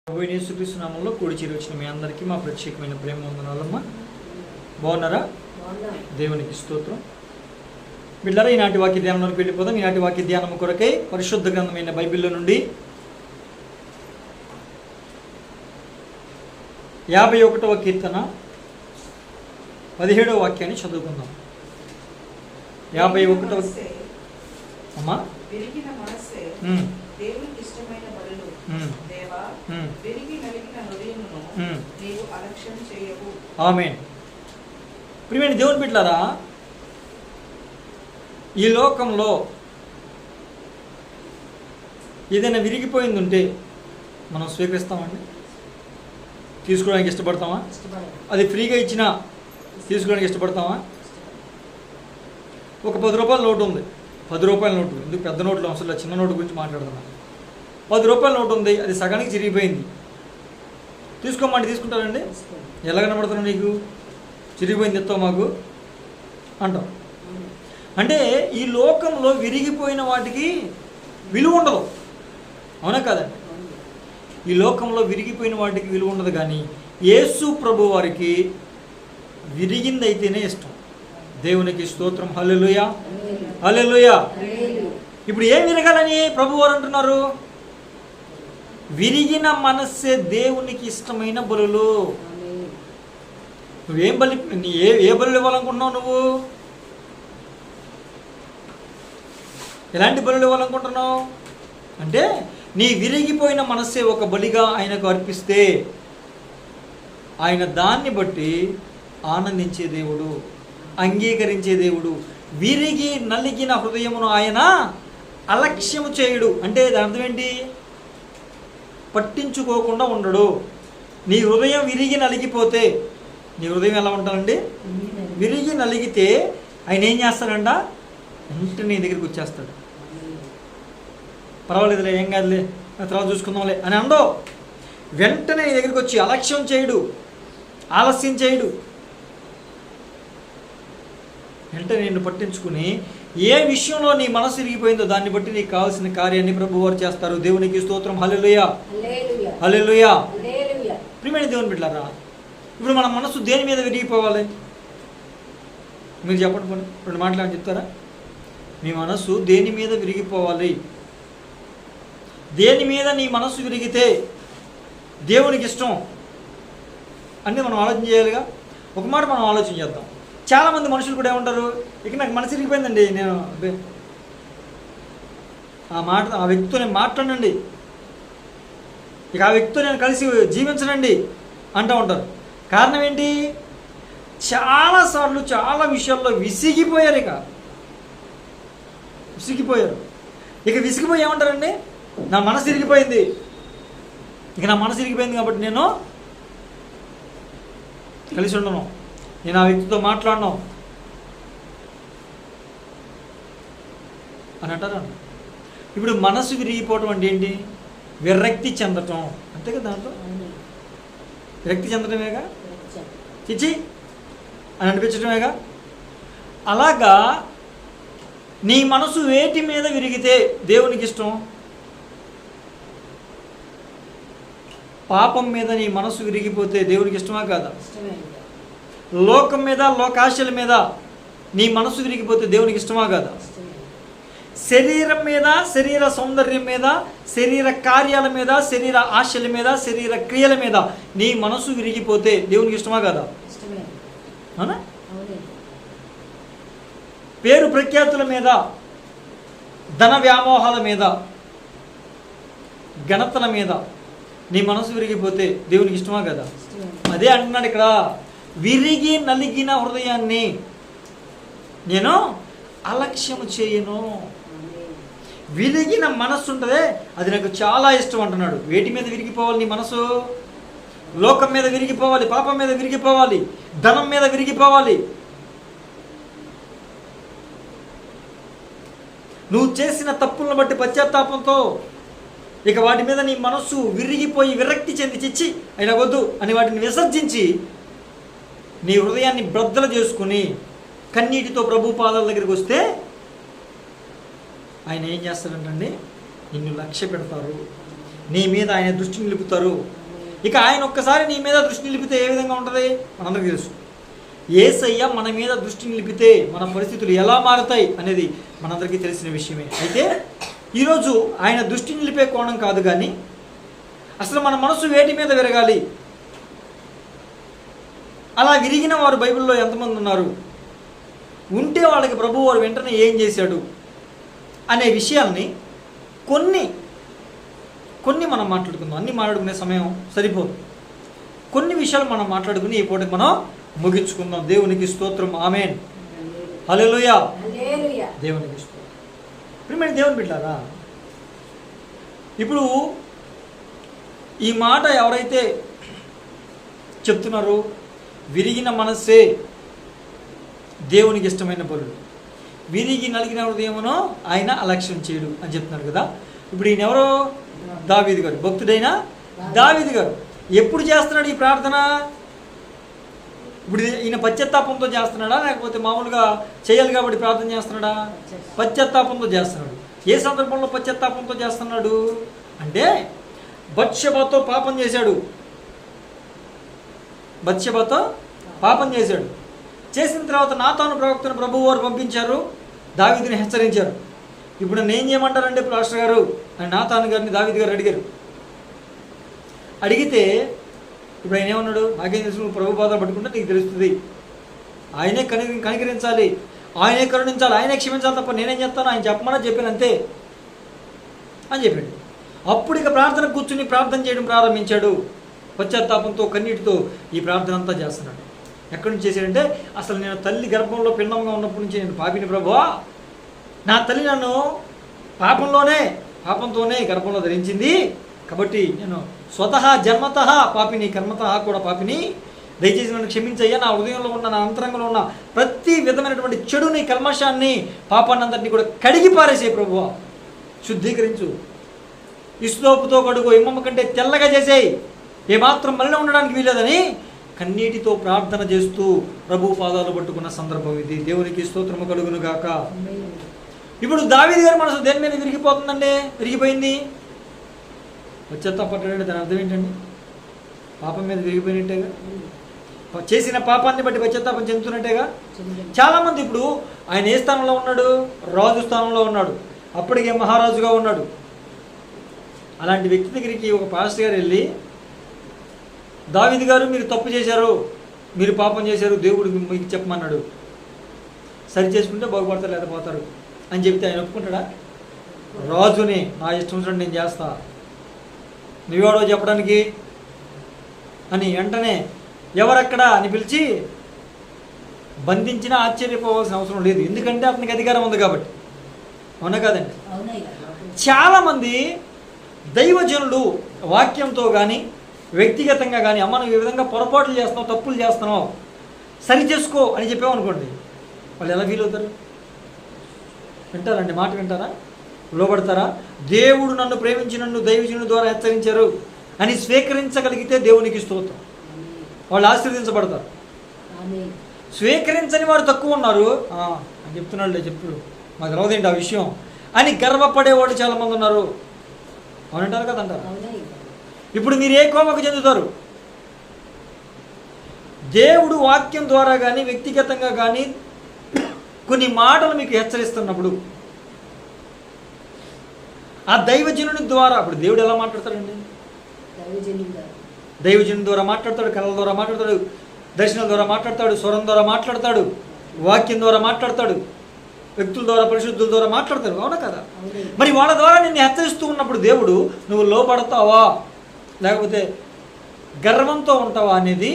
ప్రభువైన యేసుక్రీస్తు నామములో కూడి చేరి వచ్చిన మీ అందరికీ మా ప్రత్యేకమైన ప్రేమ వందనాలమ్మ. బాగున్నారా? దేవునికి స్తోత్రం. బిడ్డలారా, ఈనాటి వాక్య ధ్యానంలోకి వెళ్ళిపోదాం. ఈనాటి వాక్య ధ్యానం కొరకై పరిశుద్ధ గ్రంథమైన బైబిల్లో నుండి 51వ కీర్తన 17వ వాక్యాన్ని చదువుకుందాం. 51వ అమ్మా. దేవునికి ఇష్టమైన బలులు దేవా, విరిగి నలిగిన హృదయమును నీవు అలక్ష్యం చేయవు. ఆమేన్. ప్రియమైన దేవుని బిడ్డలారా, ఈ లోకంలో ఏదైనా విరిగిపోయింది ఉంటే మనం స్వీకరిస్తామండి? తీసుకోవడానికి ఇష్టపడతామా? అది ఫ్రీగా ఇచ్చినా తీసుకోవడానికి ఇష్టపడతామా? ఒక 10 రూపాయల నోటు ఉంది, 10 రూపాయల నోటు, ఎందుకు పెద్ద నోట్లు అవసరం లేదు, చిన్న నోటు గురించి మాట్లాడుతున్నాను. 10 రూపాయల నోటు ఉంది, అది సగానికి చిరిగిపోయింది, తీసుకోమంటే తీసుకుంటారండి? ఎలా కనబడుతున్నావు నీకు? చిరిగిపోయింది ఎత్తావు మాకు అంటాం. అంటే ఈ లోకంలో విరిగిపోయిన వాటికి విలువ ఉండదు, అవునా కాదండి? ఈ లోకంలో విరిగిపోయిన వాటికి విలువ ఉండదు, కానీ యేసు ప్రభు వారికి విరిగింది అయితేనే ఇష్టం. దేవునికి స్తోత్రం. హల్లెలూయా, హల్లెలూయా. ఇప్పుడు ఏం విరగాలని ప్రభు వారు అంటున్నారు? విరిగిన మనస్సే దేవునికి ఇష్టమైన బలులు. నువ్వేం బలి, ఏ బలులు ఇవ్వాలనుకుంటున్నావు? నువ్వు ఎలాంటి బలులు ఇవ్వాలనుకుంటున్నావు అంటే, నీ విరిగిపోయిన మనస్సే ఒక బలిగా ఆయనకు అర్పిస్తే ఆయన దాన్ని బట్టి ఆనందించే దేవుడు, అంగీకరించే దేవుడు. విరిగి నలిగిన హృదయమును ఆయన అలక్ష్యము చేయుడు. అంటే దాని అర్థం ఏంటి? పట్టించుకోకుండా ఉండడు. నీ హృదయం విరిగి నలిగిపోతే, నీ హృదయం ఎలా ఉంటానండి? విరిగి నలిగితే ఆయన ఏం చేస్తాడంట? వెంటనే నీ దగ్గరికి వచ్చేస్తాడు. పర్వాలేదులే, ఏం కాదులే, తర్వాత చూసుకుందాంలే అని అండో. వెంటనే నీ దగ్గరికి వచ్చి అలక్ష్యం చేయడు, ఆలస్యం చేయడు. వెంటనే నిన్ను పట్టించుకుని ఏ విషయంలో నీ మనసు విరిగిపోయిందో దాన్ని బట్టి నీకు కావాల్సిన కార్యాన్ని ప్రభు వారు చేస్తారు. దేవునికి స్తోత్రం. హల్లెలూయా, హల్లెలూయా. ప్రియమైన దేవుని బిడ్డలారా, ఇప్పుడు మన మనసు దేని మీద విరిగిపోవాలి? మీరు చెప్పండి, పోనీ 2 మాటలు చెప్తారా? మీ మనసు దేని మీద విరిగిపోవాలి? దేని మీద నీ మనసు విరిగితే దేవునికి ఇష్టం అంటే మనం ఆలోచన చేయాలిగా. ఒక మాట మనం ఆలోచన చేద్దాం. చాలామంది మనుషులు కూడా ఏమంటారు, ఇక నాకు మనసు విరిగిపోయిందండి, నేను ఆ వ్యక్తితో నేను మాట్లాడండి, ఇక ఆ వ్యక్తితో నేను కలిసి జీవించనండి అంటూ ఉంటారు. కారణం ఏంటి? చాలాసార్లు చాలా విషయాల్లో విసిగిపోయారు. ఇక విసిగిపోయి ఏమంటారండి? నా మనసు విరిగిపోయింది, ఇక నా మనసు విరిగిపోయింది కాబట్టి నేను కలిసి ఉండను, నేను ఆ వ్యక్తితో మాట్లాడను అని అంటారు. ఇప్పుడు మనసు విరిగిపోవటం అంటే ఏంటి? విరక్తి చెందటం, అంతే కదా. దాంట్లో విరక్తి చెందటమేగా, చిచ్చి అని అనిపించటమేగా. అలాగా నీ మనసు వేటి మీద విరిగితే దేవునికి ఇష్టం? పాపం మీద నీ మనసు విరిగిపోతే దేవునికి ఇష్టమా కాదా? లోకం మీద, లోకాశల మీద నీ మనసు విరిగిపోతే దేవునికి ఇష్టమా కాదా? శరీరం మీద, శరీర సౌందర్యం మీద, శరీర కార్యాల మీద, శరీర ఆశల మీద, శరీర క్రియల మీద నీ మనసు విరిగిపోతే దేవునికి ఇష్టమా కాదా? అవునా? పేరు ప్రఖ్యాతుల మీద, ధన వ్యామోహాల మీద, ఘనతల మీద నీ మనసు విరిగిపోతే దేవునికి ఇష్టమా కదా? అదే అంటున్నాడు ఇక్కడ, విరిగి నలిగిన హృదయాన్ని నేను అలక్ష్యము చేయను. విరిగిన మనస్సు ఉంటుందే, అది నాకు చాలా ఇష్టం అంటున్నాడు. వేటి మీద విరిగిపోవాలి నీ మనసు? లోకం మీద విరిగిపోవాలి, పాపం మీద విరిగిపోవాలి, ధనం మీద విరిగిపోవాలి. నువ్వు చేసిన తప్పులను బట్టి పశ్చాత్తాపంతో ఇక వాటి మీద నీ మనస్సు విరిగిపోయి విరక్తి చెంది, చిచ్చి అయినా వద్దు అని వాటిని విసర్జించి నీ హృదయాన్ని బ్రద్దలు చేసుకుని కన్నీటితో ప్రభు పాదాల దగ్గరికి వస్తే ఆయన ఏం చేస్తారంటండి? నిన్ను లక్ష్య పెడతారు, నీ మీద ఆయన దృష్టి నిలుపుతారు. ఇక ఆయన ఒక్కసారి నీ మీద దృష్టి నిలిపితే ఏ విధంగా ఉంటుంది మనందరికీ తెలుసు. యేసయ్య మన మీద దృష్టి నిలిపితే మన పరిస్థితులు ఎలా మారుతాయి అనేది మనందరికీ తెలిసిన విషయమే. అయితే ఈరోజు ఆయన దృష్టి నిలిపే కోణం కాదు, కానీ అసలు మన మనసు వేటి మీద విరగాలి, అలా విరిగిన వారు బైబిల్లో ఎంతమంది ఉన్నారు, ఉంటే వాళ్ళకి ప్రభువు వారు వెంటనే ఏం చేశాడు అనే విషయాల్ని కొన్ని మనం మాట్లాడుకుందాం. అన్నీ మాట్లాడుకునే సమయం సరిపోదు. కొన్ని విషయాలు మనం మాట్లాడుకుని ఈ పూటకి మనం ముగించుకుందాం. దేవునికి స్తోత్రం. ఆమేన్. హల్లెలూయా. దేవునికి స్తోత్రం. ప్రియమైన దేవుని బిడ్డలారా, ఇప్పుడు ఈ మాట ఎవరైతే చెప్తున్నారో విరిగిన మనస్సే దేవునికి ఇష్టమైన పరుడు, విరిగి నలిగిన హృదయమునో ఆయన అలక్ష్యం చేయడు అని చెప్తున్నారు కదా. ఇప్పుడు ఈయన ఎవరో దావీదు గారు, భక్తుడైన దావీదు గారు. ఎప్పుడు చేస్తున్నాడు ఈ ప్రార్థన? ఇప్పుడు ఈయన పశ్చాత్తాపంతో చేస్తున్నాడా, లేకపోతే మామూలుగా చేయాలి కాబట్టి ప్రార్థన చేస్తున్నాడా? పశ్చాత్తాపంతో చేస్తున్నాడు. ఏ సందర్భంలో పశ్చాత్తాపంతో చేస్తున్నాడు అంటే బత్షెబతో పాపం చేశాడు. బత్షెబతో పాపం చేశాడు. చేసిన తర్వాత నాతాను ప్రవక్తను ప్రభువు వారు పంపించారు, దావీదుని హెచ్చరించారు. ఇప్పుడు నన్ను ఏం చేయమంటారండి పాస్టర్ గారు అని నాతాను గారిని దావీదు గారు అడిగారు. అడిగితే ఇప్పుడు ఆయన ఏమన్నాడు? నాకేం తెలుసు, నువ్వు ప్రభు బాధ పట్టుకుంటే నీకు తెలుస్తుంది. ఆయనే కనికరించాలి, ఆయనే కరుణించాలి, ఆయనే క్షమించాలి, తప్ప నేనేం చేస్తాను, ఆయన చెప్పమని చెప్పాను అంతే అని చెప్పాడు. అప్పుడు ఇక ప్రార్థన కూర్చుని ప్రార్థన చేయడం ప్రారంభించాడు. పశ్చాత్తాపంతో కన్నీటితో ఈ ప్రార్థన అంతా చేస్తున్నాడు. ఎక్కడి నుంచి చేశాడంటే, అసలు నేను తల్లి గర్భంలో పిండంగా ఉన్నప్పటి నుంచి నేను పాపిని ప్రభువా, నా తల్లి నన్ను పాపంతోనే గర్భంలో ధరించింది, కాబట్టి నేను స్వతహా జన్మతః పాపిని, కర్మతః కూడా పాపిని, దయచేసి నన్ను క్షమించయ్యా. నా హృదయంలో ఉన్న, నా అంతరంగంలో ఉన్న ప్రతి విధమైనటువంటి చెడుని, కల్మషాన్ని, పాపాన్ని అందరినీ కూడా కడిగి పారేసే ప్రభువా, శుద్ధీకరించు, ఇసుదోపుతో కడుగు, ఇమ్మమ్మ కంటే తెల్లగా చేసేయి, ఏమాత్రం మలిన ఉండడానికి వీలేదని కన్నీటితో ప్రార్థన చేస్తూ ప్రభు పాదాలు పట్టుకున్న సందర్భం ఇది. దేవునికి స్తోత్రము కలుగును గాక. ఇప్పుడు దావీదు గారి మనసు దేని మీద విరిగిపోతుందండి? విరిగిపోయింది. పశ్చాత్తాపడ్డాడంటే దాని అర్థం ఏంటండి? పాపం మీద విరిగిపోయినట్టేగా, చేసిన పాపాన్ని బట్టి పశ్చాత్తాపం చెందుతున్నట్టేగా. చాలామంది ఇప్పుడు ఆయన ఏ స్థానంలో ఉన్నాడు? రాజు స్థానంలో ఉన్నాడు, అప్పటికే మహారాజుగా ఉన్నాడు. అలాంటి వ్యక్తి దగ్గరికి ఒక పాస్టర్ గారు వెళ్ళి, దావీదు గారు మీరు తప్పు చేశారు, మీరు పాపం చేశారు, దేవుడు మీకు చెప్పమన్నాడు, సరి చేసుకుంటే బాగుపడతారు లేదా పోతారు అని చెప్తే ఆయన ఒప్పుకుంటాడా? రాజుని నా ఇష్టం వచ్చినట్టు నేను చేస్తా, నువ్వెవడో చెప్పడానికి అని వెంటనే ఎవరక్కడా అని పిలిచి బంధించినా ఆశ్చర్యపోవాల్సిన అవసరం లేదు, ఎందుకంటే అతనికి అధికారం ఉంది కాబట్టి. అవునా కాదండి? చాలామంది దైవజనులు వాక్యంతో కానీ వ్యక్తిగతంగా కానీ, అమ్మ నువ్వు ఈ విధంగా పొరపాట్లు చేస్తున్నావు, తప్పులు చేస్తున్నావు, సరి చేసుకో అని చెప్పామనుకోండి, వాళ్ళు ఎలా ఫీల్ అవుతారు? వింటారండి? మాట వింటారా? లోబడతారా? దేవుడు నన్ను ప్రేమించి నన్ను దైవజనుల ద్వారా హెచ్చరించారు అని స్వీకరించగలిగితే దేవునికి స్తోత్రం, వాళ్ళు ఆశీర్వదించబడతారు. స్వీకరించని వారు తక్కువ ఉన్నారు అని చెప్తున్నాడులే, చెప్పుడు మాకు రాదేంటి ఆ విషయం అని గర్వపడేవాళ్ళు చాలామంది ఉన్నారు. అవునంటారు కదంటారు? ఇప్పుడు మీరు ఏ కోపకు చెందుతారు? దేవుడు వాక్యం ద్వారా కానీ వ్యక్తిగతంగా కానీ కొన్ని మాటలు మీకు హెచ్చరిస్తున్నప్పుడు ఆ దైవజనుని ద్వారా, అప్పుడు దేవుడు ఎలా మాట్లాడతాడండి? దైవజనుని ద్వారా మాట్లాడతాడు, కళల ద్వారా మాట్లాడతాడు, దర్శనం ద్వారా మాట్లాడతాడు, స్వరం ద్వారా మాట్లాడతాడు, వాక్యం ద్వారా మాట్లాడతాడు, వ్యక్తుల ద్వారా, పరిశుద్ధుల ద్వారా మాట్లాడతాడు. అవునా కదా? మరి వాళ్ళ ద్వారా నిన్ను హెచ్చరిస్తూ ఉన్నప్పుడు దేవుడు నువ్వు లోపడతావా లేకపోతే గర్వంతో ఉంటావా అనేది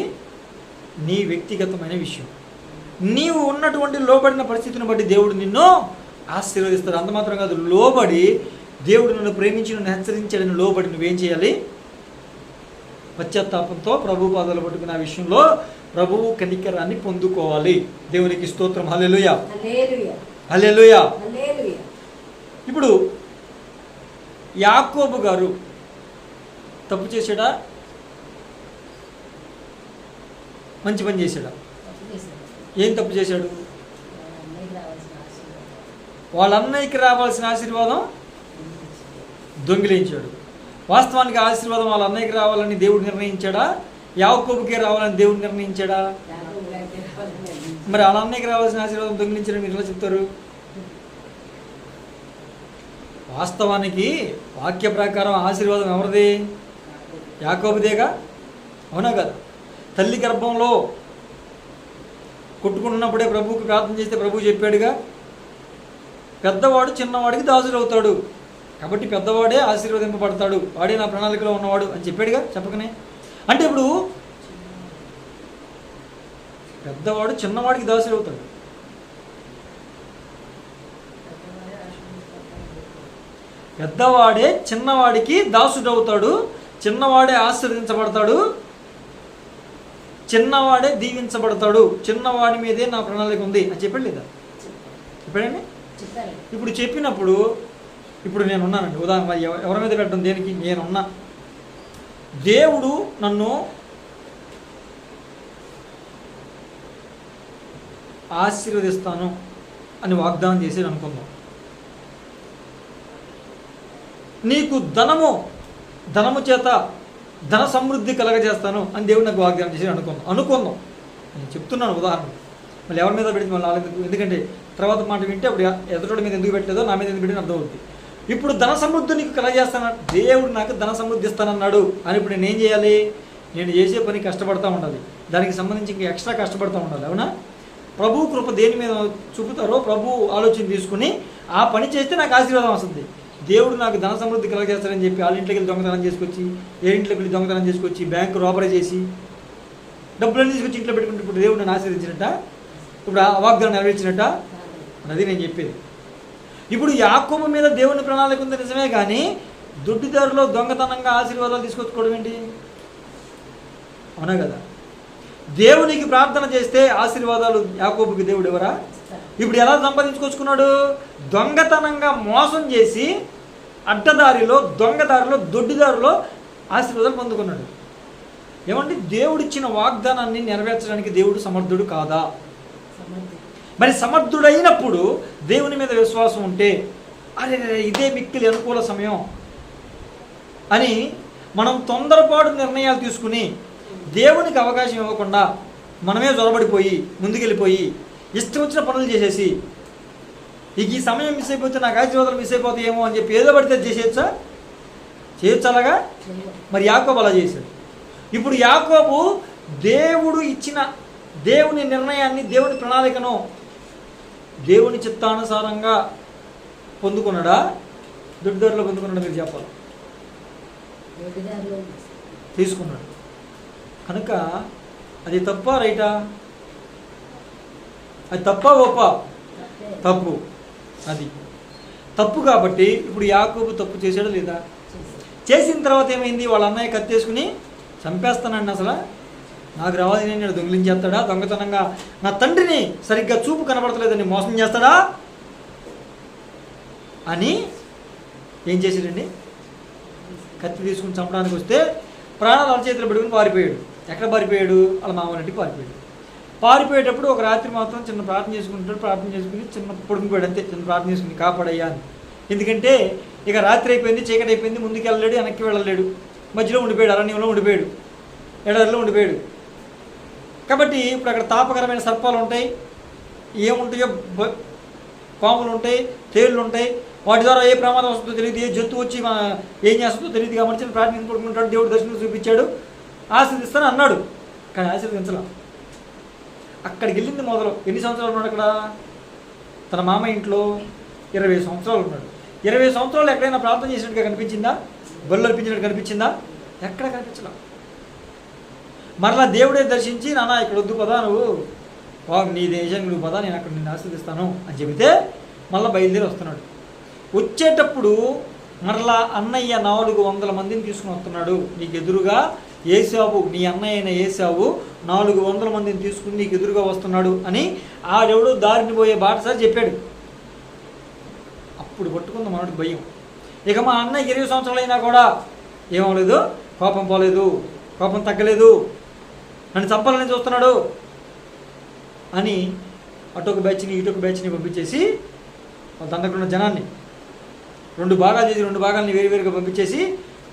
నీ వ్యక్తిగతమైన విషయం. నీవు ఉన్నటువంటి లోబడిన పరిస్థితిని బట్టి దేవుడు నిన్ను ఆశీర్వదిస్తాడు. అంత మాత్రం కాదు, లోబడి దేవుడు నన్ను ప్రేమించి నన్ను హెచ్చరించాడని లోబడి నువ్వేం చేయాలి? పశ్చాత్తాపంతో ప్రభు పాదాలు పట్టుకున్న విషయంలో ప్రభువు కనికరాన్ని పొందుకోవాలి. దేవునికి స్తోత్రం. హల్లెలూయా, హల్లెలూయా. ఇప్పుడు యాకోబు గారు తప్పు చేశాడా? మంచి పని చేశాడా? ఏం తప్పు చేశాడు? వాళ్ళ అన్నయ్యకి రావాల్సిన ఆశీర్వాదం దొంగిలించాడు. వాస్తవానికి ఆశీర్వాదం వాళ్ళ అన్నయ్యకి రావాలని దేవుడు నిర్ణయించాడా, యాకోబుకే రావాలని దేవుడు నిర్ణయించాడా? మరి వాళ్ళ అన్నయ్యకి రావాల్సిన ఆశీర్వాదం దొంగిలించారని మీరు ఎలా చెప్తారు? వాస్తవానికి వాక్య ప్రకారం ఆశీర్వాదం ఎవరిది? యాకోబుదేగా, అవునా కదా? తల్లి గర్భంలో కొట్టుకుంటున్నప్పుడే ప్రభువుకి ప్రార్థన చేస్తే ప్రభువు చెప్పాడుగా, పెద్దవాడు చిన్నవాడికి దాసుడు అవుతాడు, కాబట్టి పెద్దవాడే ఆశీర్వదింపబడతాడు, వాడే నా ప్రణాళికలో ఉన్నవాడు అని చెప్పాడుగా, చెప్పకనే. అంటే ఇప్పుడు పెద్దవాడు చిన్నవాడికి దాసుడు అవుతాడు. పెద్దవాడే చిన్నవాడికి దాసుడు అవుతాడు, చిన్నవాడే ఆశీర్వదించబడతాడు, చిన్నవాడే దీవించబడతాడు, చిన్నవాడి మీదే నా ప్రణాళిక ఉంది అని చెప్పాడు లేదా? చెప్పాడండి. ఇప్పుడు చెప్పినప్పుడు ఇప్పుడు నేనున్నానండి, ఉదాహరణ ఎవరి మీద పెట్టడం దేనికి? నేనున్నా, దేవుడు నన్ను ఆశీర్వదిస్తాను అని వాగ్దానం చేసి అనుకుందాం. నీకు ధనము చేత ధన సమృద్ధి కలగజేస్తాను అని దేవుడు నాకు వాగ్దానం చేసి అనుకుందాం. నేను చెప్తున్నాను ఉదాహరణ, మళ్ళీ ఎవరి మీద పెడితే మళ్ళీ వాళ్ళకి, ఎందుకంటే తర్వాత మాట వింటే అప్పుడు ఎదుటి మీద ఎందుకు పెట్టలేదో నా మీద ఎందుకు పెట్టిన అర్థమవుతుంది. ఇప్పుడు ధన సమృద్ధి నీకు కలగజేస్తాను, దేవుడు నాకు ధన సమృద్ధి ఇస్తానన్నాడు అని ఇప్పుడు నేను ఏం చేయాలి? నేను చేసే పని కష్టపడతా ఉండాలి, దానికి సంబంధించి ఇంకా ఎక్స్ట్రా కష్టపడతా ఉండాలి, అవునా? ప్రభు కృప దేని మీద చూపుతారో ప్రభు ఆలోచన తీసుకుని ఆ పని చేస్తే నాకు ఆశీర్వాదం వస్తుంది. దేవుడు నాకు ధన సమృద్ధి కలగజేస్తారని చెప్పి వాళ్ళ ఇంట్లోకి వెళ్ళి దొంగతనం చేసుకొచ్చి, ఏ ఇంట్లోకి వెళ్ళి దొంగతనం చేసుకొచ్చి, బ్యాంకు రాబరీ చేసి డబ్బులన్నీ తీసుకొచ్చి ఇంట్లో పెట్టుకుంటే ఇప్పుడు దేవుడు నన్ను ఆశీర్వదించినట్ట? ఇప్పుడు ఆ వాగ్దానం నెరవేర్చినట్ట? అది నేను చెప్పేది. ఇప్పుడు యాకోబు మీద దేవుని ప్రణాళిక ఉంది నిజమే, కానీ దొడ్డిదారిలో దొంగతనంగా ఆశీర్వాదాలు తీసుకొచ్చుకోవడం ఏంటి? అవునా కదా? దేవునికి ప్రార్థన చేస్తే ఆశీర్వాదాలు యాకోబుకి దేవుడు ఎవరా? ఇప్పుడు ఎలా సంపాదించుకొచ్చుకున్నాడు? దొంగతనంగా మోసం చేసి అడ్డదారిలో, దొంగదారిలో, దొడ్డిదారిలో ఆశీర్వాదాలు పొందుకున్నాడు. ఏమంటే దేవుడిచ్చిన వాగ్దానాన్ని నెరవేర్చడానికి దేవుడు సమర్థుడు కాదా? మరి సమర్థుడైనప్పుడు దేవుని మీద విశ్వాసం ఉంటే, అరే ఇదే మిక్కిలి అనుకూల సమయం అని మనం తొందరపాటు నిర్ణయాలు తీసుకుని దేవునికి అవకాశం ఇవ్వకుండా మనమే జొరబడిపోయి ముందుకెళ్ళిపోయి ఇష్టం వచ్చిన పనులు చేసేసి, ఇక ఈ సమయం మిస్ అయిపోతే నాకు ఆశీర్వాదాలు మిస్ అయిపోతాయేమో అని చెప్పి ఏదో పడితే చేయొచ్చా? అలాగా? మరి యాకోబు అలా చేశాడు. ఇప్పుడు యాకోబు దేవుడు ఇచ్చిన దేవుని నిర్ణయాన్ని, దేవుని ప్రణాళికను దేవుని చిత్తానుసారంగా పొందుకున్నాడా, దొడ్డిదారిలో పొందుకున్నాడా? మీరు చెప్పాలి. తీసుకున్నాడు. కనుక అది తప్ప రైటా? అది తప్ప ఒప్ప? తప్పు. అది తప్పు. కాబట్టి ఇప్పుడు యాకోబు తప్పు చేశాడా లేదా? చేసిన తర్వాత ఏమైంది? వాళ్ళ అన్నయ్య కత్తేసుకుని చంపేస్తానండి, అసలు నాకు రావాలి, నేను దొంగిలించేస్తాడా, దొంగతనంగా నా తండ్రిని సరిగ్గా చూపు కనబడతలేదని మోసం చేస్తాడా అని ఏం చేశాడండి? కత్తి తీసుకుని చంపడానికి వస్తే ప్రాణాలు అరచేతిలో పెట్టుకుని పారిపోయాడు. ఎక్కడ పారిపోయాడు? వాళ్ళ మామూలుంటికి పారిపోయాడు. పారిపోయేటప్పుడు ఒక రాత్రి మాత్రం చిన్న ప్రార్థన చేసుకుంటాడు. ప్రార్థన చేసుకుని చిన్న పొడుగుపోయాడు, అంతే. చిన్న ప్రార్థన చేసుకుని కాపాడయ్యా అని. ఎందుకంటే ఇక రాత్రి అయిపోయింది, చీకటి అయిపోయింది, ముందుకు వెళ్ళలేడు, వెనక్కి వెళ్ళలేడు, మధ్యలో ఉండిపోయాడు, అరణ్యంలో ఉండిపోయాడు, ఎడారిలో ఉండిపోయాడు. కాబట్టి ఇప్పుడు అక్కడ తాపకరమైన సర్పాలు ఉంటాయి, ఏముంటాయో, పాములు ఉంటాయి, తేళ్ళు ఉంటాయి, వాటి ద్వారా ఏ ప్రమాదం వస్తుందో తెలియదు, ఏ జంతువు వచ్చి ఏం చేస్తుందో తెలియదు. కాబట్టి ప్రార్థన పడుకుంటాడు, దేవుడు దర్శనం చూపించాడు, ఆశీర్దిస్తాను అన్నాడు, కానీ ఆశీర్వదించలా. అక్కడికి వెళ్ళింది మొదలు. ఎన్ని సంవత్సరాలు ఉన్నాడు అక్కడ? తన మామ ఇంట్లో 20 సంవత్సరాలు ఉన్నాడు. 20 సంవత్సరాలు ఎక్కడైనా ప్రార్థన చేసినట్టుగా కనిపించిందా? బళ్ళు అర్పించినట్టు కనిపించిందా? ఎక్కడ కనిపించలా. మరలా దేవుడే దర్శించి, నాన్న ఇక్కడ వద్దు పదా, నువ్వు నీ దేశానికి నువ్వు పదా, నేను అక్కడ నిన్ను ఆశీర్దిస్తాను అని చెబితే మళ్ళీ బయలుదేరి వస్తున్నాడు. వచ్చేటప్పుడు మరలా అన్నయ్య 400 మందిని తీసుకుని వస్తున్నాడు. నీకు ఎదురుగా ఏసావు, నీ అన్నయ్య అయిన ఏసావు 400 మందిని తీసుకుని నీకు ఎదురుగా వస్తున్నాడు అని ఆడెవడో దారిని పోయే బాటసారి చెప్పాడు. అప్పుడు పట్టుకుంది మనోడికి భయం. ఇక మా అన్నయ్య 20 సంవత్సరాలు అయినా కూడా ఏమవలేదు, కోపం పోలేదు, కోపం తగ్గలేదు, నన్ను చంపాలని చూస్తున్నాడు అని అటొక బ్యాచ్ని ఇటొక బ్యాచ్ని పంపించేసి వాళ్ళ తండ్రికున్న జనాన్ని 2 భాగాలు చేసి 2 భాగాలని వేరువేరుగా పంపించేసి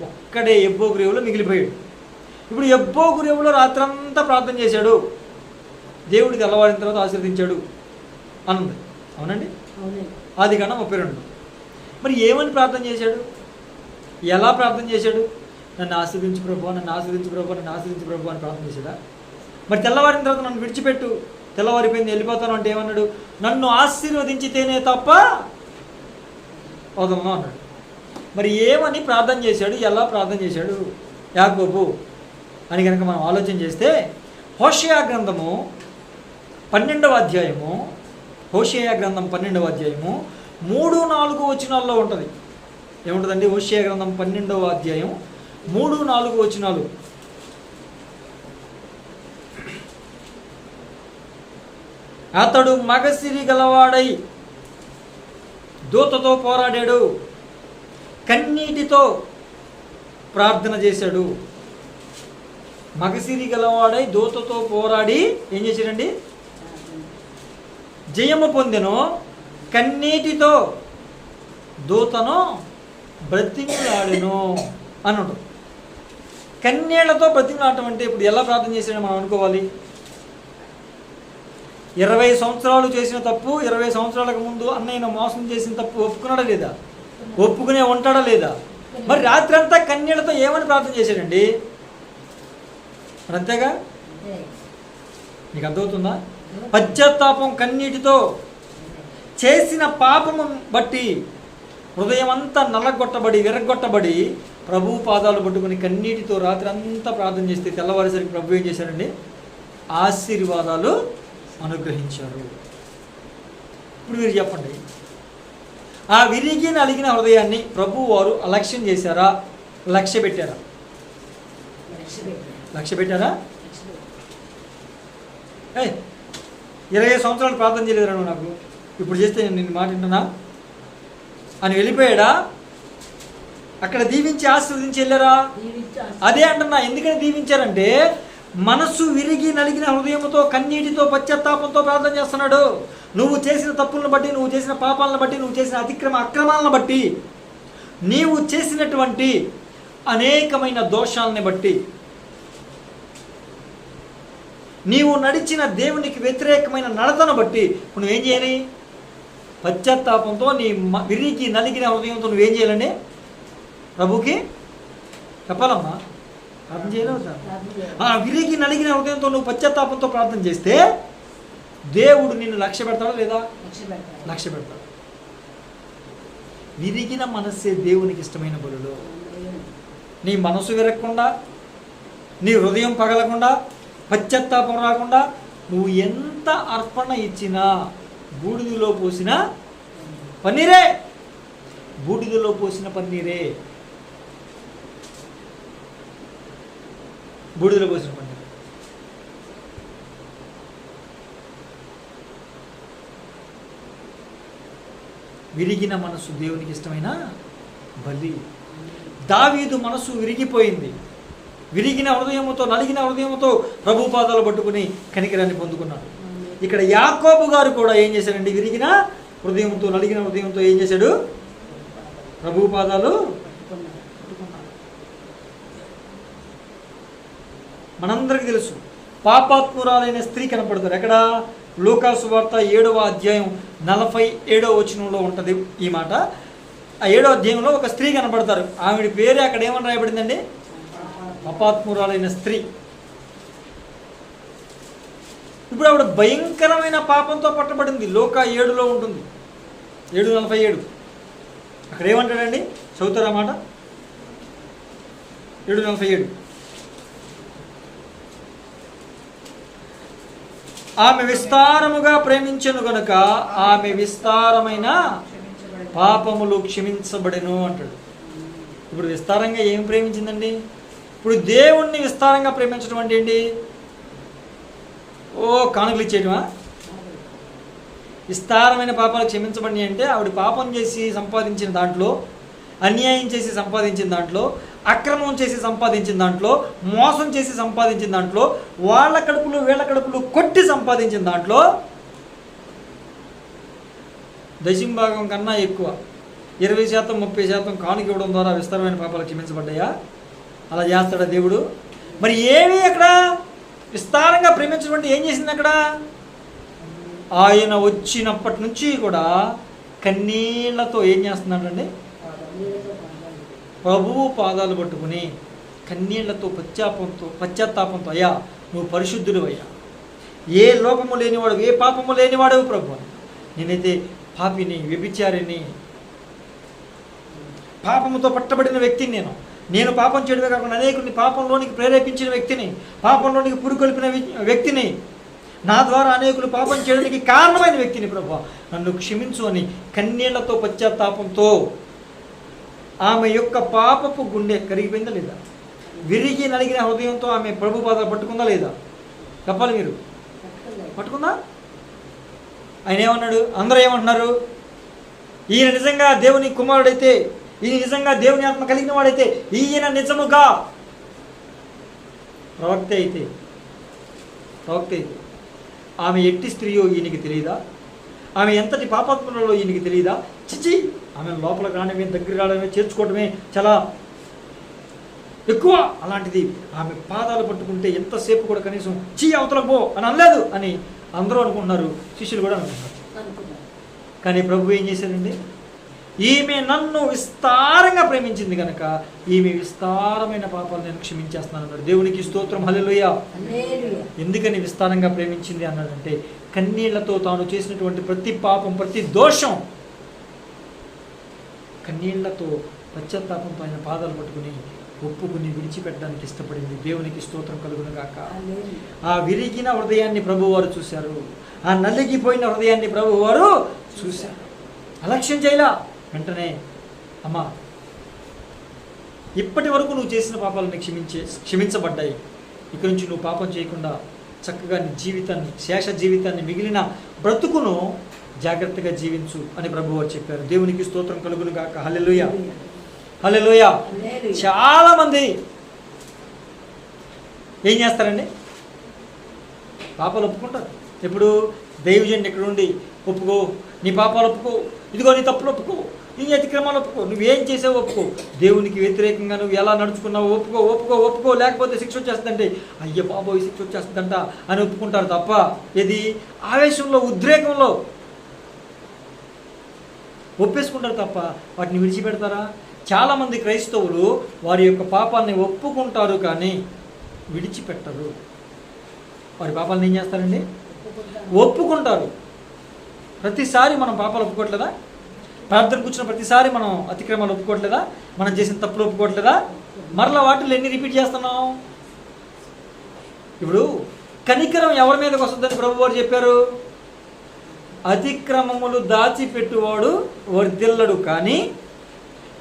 ఒక్కడే ఎబ్బోకు రేవులో మిగిలిపోయాడు. ఇప్పుడు ఎబ్బోకు రేవులో రాత్రంతా ప్రార్థన చేశాడు, దేవుడికి తెల్లవారిన తర్వాత ఆశీర్వదించాడు అన్నది. అవునండి, ఆదికాండం 32. మరి ఏమని ప్రార్థన చేశాడు, ఎలా ప్రార్థన చేశాడు? నన్ను ఆశీర్వదించు ప్రభువా, నన్ను ఆశీర్వదించు ప్రభువా, నన్ను ఆశీర్వదించు ప్రభువా అని ప్రార్థన చేశాడా? మరి తెల్లవారిన తర్వాత నన్ను విడిచిపెట్టు, తెల్లవారిపోయింది వెళ్ళిపోతాను అంటే ఏమన్నాడు? నన్ను ఆశీర్వదించితేనే తప్ప వదలను అన్నాడు. మరి ఏమని ప్రార్థన చేశాడు, ఎలా ప్రార్థన చేశాడు యాకోబు అని కనుక మనం ఆలోచన చేస్తే, హోషేయ గ్రంథము 12వ అధ్యాయము, హోషేయ గ్రంథం 12వ అధ్యాయము 3-4 వచనాల్లో ఉంటుంది. ఏముంటుందండి? హోషేయ గ్రంథం 12వ అధ్యాయం 3-4 వచనాలు. అతడు మగసిరి గలవాడై దూతతో పోరాడాడు, కన్నీటితో ప్రార్థన చేశాడు. మగసిరి గలవాడై దూతతో పోరాడి ఏం చేశాడండి? జయము పొందెను, కన్నీటితో దూతను బ్రతిమలాడెను అని ఉంటుంది. కన్నీళ్లతో బ్రతిమలాడటం అంటే ఇప్పుడు ఎలా ప్రార్థన చేశాడని మనం అనుకోవాలి? 20 సంవత్సరాలు చేసిన తప్పు, 20 సంవత్సరాలకు ముందు అన్నయ్యను మోసం చేసిన తప్పు ఒప్పుకున్నాడా లేదా? ఒప్పుకునే ఉంటాడా లేదా? మరి రాత్రి అంతా కన్నీళ్లతో ఏమని ప్రార్థన చేశాడండి? మరి అంతేగా? నీకు అర్థమవుతుందా? పశ్చాత్తాపం, కన్నీటితో చేసిన పాపము బట్టి హృదయం అంతా నల్లగొట్టబడి విరగొట్టబడి ప్రభు పాదాలు పట్టుకుని కన్నీటితో రాత్రి అంతా ప్రార్థన చేస్తే తెల్లవారేసరికి ప్రభు ఏం చేశారండి? ఆశీర్వాదాలు అనుగ్రహించారు. ఇప్పుడు మీరు చెప్పండి, ఆ విరిగి నలిగిన హృదయాన్ని ప్రభు వారు అలక్ష్యం చేశారా, లక్ష్య పెట్టారా? లక్ష్య పెట్టారా? 20 సంవత్సరాలు ప్రార్థన చేయలేదురా నువ్వు నాకు, ఇప్పుడు చేస్తే నేను నిన్ను మాట వింటున్నా అని వెళ్ళిపోయాడా? అక్కడ దీవించి ఆశీర్వదించి వెళ్ళారా? అదే అంటున్నా. ఎందుకని దీవించారంటే మనస్సు విరిగి నలిగిన హృదయంతో కన్నీటితో పశ్చాత్తాపంతో ప్రార్థన చేస్తున్నాడు. నువ్వు చేసిన తప్పులను బట్టి, నువ్వు చేసిన పాపాలను బట్టి, నువ్వు చేసిన అక్రమాలను బట్టి, నీవు చేసినటువంటి అనేకమైన దోషాలని బట్టి, నీవు నడిచిన దేవునికి వ్యతిరేకమైన నడతను బట్టి నువ్వేం చేయాలి? పశ్చాత్తాపంతో నీ విరిగి నలిగిన హృదయంతో నువ్వేం చేయాలండి? ప్రభుకి చెప్పాలమ్మా, ప్రార్థన చేయలేవుతా? విరిగి నలిగిన హృదయంతో నువ్వు పశ్చాత్తాపంతో ప్రార్థన చేస్తే దేవుడు నిన్ను లక్ష్య పెడతాడా లేదా? లక్ష్య పెడతాడు. విరిగిన మనస్సే దేవునికి ఇష్టమైన బలులు. నీ మనసు విరగకుండా, నీ హృదయం పగలకుండా, పశ్చాత్తాపం రాకుండా నువ్వు ఎంత అర్పణ ఇచ్చినా బూడిదలో పోసిన పన్నీరే, బూడిదలో పోసిన పన్నీరే, బూడిదలో పోసిన పన్నీరే. విరిగిన మనసు దేవునికి ఇష్టమైన బలి. దావీదు మనసు విరిగిపోయింది. విరిగిన హృదయముతో, నలిగిన హృదయముతో ప్రభు పాదాలు పట్టుకుని కనికరాన్ని పొందుకున్నాడు. ఇక్కడ యాకోబు గారు కూడా ఏం చేశాడండి? విరిగిన హృదయంతో, నలిగిన హృదయంతో ఏం చేశాడు? ప్రభు పాదాలు పట్టుకున్నాడు. మనందరికీ తెలుసు, పాపాత్మురాలైన స్త్రీ కనపడతారు. ఎక్కడ? లూకా సువార్త 7వ అధ్యాయం 47వ వచనంలో ఉంటుంది ఈ మాట. ఆ 7వ అధ్యాయంలో ఒక స్త్రీ కనపడతారు. ఆవిడ పేరు అక్కడ ఏమని రాయబడిందండి? పాపాత్మురాలైన స్త్రీ. ఇప్పుడు ఆవిడ భయంకరమైన పాపంతో పట్టబడింది. లూకా 7లో ఉంటుంది, 7:47. అక్కడ ఏమంటాడండి? చదువుతారా మాట? 7:47. ఆమె విస్తారముగా ప్రేమించెను గనుక ఆమె విస్తారమైన పాపములు క్షమించబడెను అంటాడు. ఇప్పుడు విస్తారంగా ఏం ప్రేమించిందండి? ఇప్పుడు దేవుణ్ణి విస్తారంగా ప్రేమించడం అంటే ఏంటి? కానుకలు ఇచ్చేయటమా? విస్తారమైన పాపాలు క్షమించబడి అంటే ఆవిడ పాపం చేసి సంపాదించిన దాంట్లో, అన్యాయం చేసి సంపాదించిన దాంట్లో, అక్రమం చేసి సంపాదించిన దాంట్లో, మోసం చేసి సంపాదించిన దాంట్లో, వాళ్ళ కడుపులు వీళ్ళ కడుపులు కొట్టి సంపాదించిన దాంట్లో దశంభాగం కన్నా ఎక్కువ 20%, 30% కానుక ఇవ్వడం ద్వారా విస్తారమైన పాపాలు క్షమించబడ్డాయా? అలా చేస్తాడా దేవుడు? మరి ఏమి అక్కడ విస్తారంగా ప్రేమించడం ఏం చేసింది అక్కడ? ఆయన వచ్చినప్పటి నుంచి కూడా కన్నీళ్లతో ఏం చేస్తున్నాడండి? ప్రభువు పాదాలు పట్టుకుని కన్నీళ్లతో పశ్చాత్తాపంతో అయ్యా నువ్వు పరిశుద్ధుడు అయ్యా, ఏ లోపము లేనివాడు, ఏ పాపము లేనివాడు ప్రభు, నేనైతే పాపిని, వ్యభిచారిని, పాపముతో పట్టబడిన వ్యక్తిని, నేను పాపం చేయడమే కాకుండా అనేకుని పాపంలోనికి ప్రేరేపించిన వ్యక్తిని, పాపంలోనికి పురుకొల్పిన వ్యక్తిని, నా ద్వారా అనేకులు పాపం చేయడానికి కారణమైన వ్యక్తిని ప్రభు, నన్ను క్షమించు అని కన్నీళ్లతో పశ్చాత్తాపంతో ఆమె యొక్క పాపపు గుండె కరిగిపోయిందా లేదా? విరిగి నలిగిన హృదయంతో ఆమె ప్రభు పాదాలు పట్టుకుందా లేదా? చెప్పాలి మీరు. పట్టుకుందా? ఆయన ఏమన్నాడు? అందరూ ఏమంటున్నారు? ఈయన నిజంగా దేవుని కుమారుడైతే, ఈయన నిజంగా దేవుని ఆత్మ కలిగిన వాడైతే, ఈయన నిజముగా ప్రవక్త అయితే ఆమె ఎట్టి స్త్రీయో ఈయనకి తెలియదా? ఆమె ఎంతటి పాపాత్మలో ఈయనకి తెలియదా? చిచి, ఆమె లోపలికి రావడమే, దగ్గర రావడమే, చేర్చుకోవడమే చాలా ఎక్కువ. అలాంటిది ఆమె పాదాలు పట్టుకుంటే ఎంతసేపు కూడా కనీసం చీ అవతలకు పో అని అనలేదు అని అందరూ అనుకుంటున్నారు, శిష్యులు కూడా అనుకుంటున్నారు. కానీ ప్రభు ఏం చేశారండి? ఈమె నన్ను విస్తారంగా ప్రేమించింది కనుక ఈమె విస్తారమైన పాపాలు నేను క్షమించేస్తాను అన్నాడు. దేవునికి స్తోత్రం, హల్లెలూయా. ఎందుకని విస్తారంగా ప్రేమించింది అన్నాడంటే, కన్నీళ్లతో తాను చేసినటువంటి ప్రతి పాపం, ప్రతి దోషం కన్నీళ్లతో పశ్చాత్తాపంతో ఆయన పాదాలు పట్టుకుని ఒప్పుకుని విడిచిపెట్టడానికి ఇష్టపడింది. దేవునికి స్తోత్రం కలుగును గాక. ఆ విరిగిన హృదయాన్ని ప్రభువారు చూశారు, ఆ నలిగిపోయిన హృదయాన్ని ప్రభువారు చూశారు. అలక్ష్యం చేయలా. వెంటనే అమ్మా, ఇప్పటి వరకు నువ్వు చేసిన పాపాలను క్షమించబడ్డాయి, ఇక్కడి నుంచి నువ్వు పాపం చేయకుండా చక్కగా నీ జీవితాన్ని, శేష జీవితాన్ని, మిగిలిన బ్రతుకును జాగ్రత్తగా జీవించు అని ప్రభువారు చెప్పారు. దేవునికి స్తోత్రం కలుగును గాక. హల్లెలూయా, హల్లెలూయా. చాలామంది ఏం చేస్తారండి? పాపాలు ఒప్పుకుంటారు. ఎప్పుడు? దైవజనుడు ఇక్కడ ఉండి ఒప్పుకో, నీ పాపాలు ఒప్పుకో, ఇదిగో నీ తప్పులు ఒప్పుకో, నీ అతిక్రమాలు ఒప్పుకో, నువ్వేం చేసావు ఒప్పుకో, దేవునికి వ్యతిరేకంగా నువ్వు ఎలా నడుచుకున్నావు ఒప్పుకో, ఒప్పుకో, ఒప్పుకో, లేకపోతే శిక్ష వచ్చేస్తుందంటే అయ్య బాబోయ్ శిక్ష వచ్చేస్తుందంట అని ఒప్పుకుంటారు తప్ప, ఇది ఆవేశంలో, ఉద్రేకంలో ఒప్పేసుకుంటారు తప్ప వాటిని విడిచిపెడతారా? చాలామంది క్రైస్తవులు వారి యొక్క పాపాలని ఒప్పుకుంటారు కానీ విడిచిపెట్టరు. వారి పాపాలను ఏం చేస్తారండి? ఒప్పుకుంటారు. ప్రతిసారి మనం పాపాలు ఒప్పుకోవట్లేదా? ప్రార్థన కూర్చున్న ప్రతిసారి మనం అతిక్రమాలు ఒప్పుకోవట్లేదా? మనం చేసిన తప్పులు ఒప్పుకోవట్లేదా? మరలా వాటిలో ఎన్ని రిపీట్ చేస్తున్నాం? ఇప్పుడు కనికరం ఎవరి మీదకి వస్తుందని ప్రభు వారు చెప్పారు? అతిక్రమములు దాచిపెట్టువాడు వర్ధిల్లడు, కానీ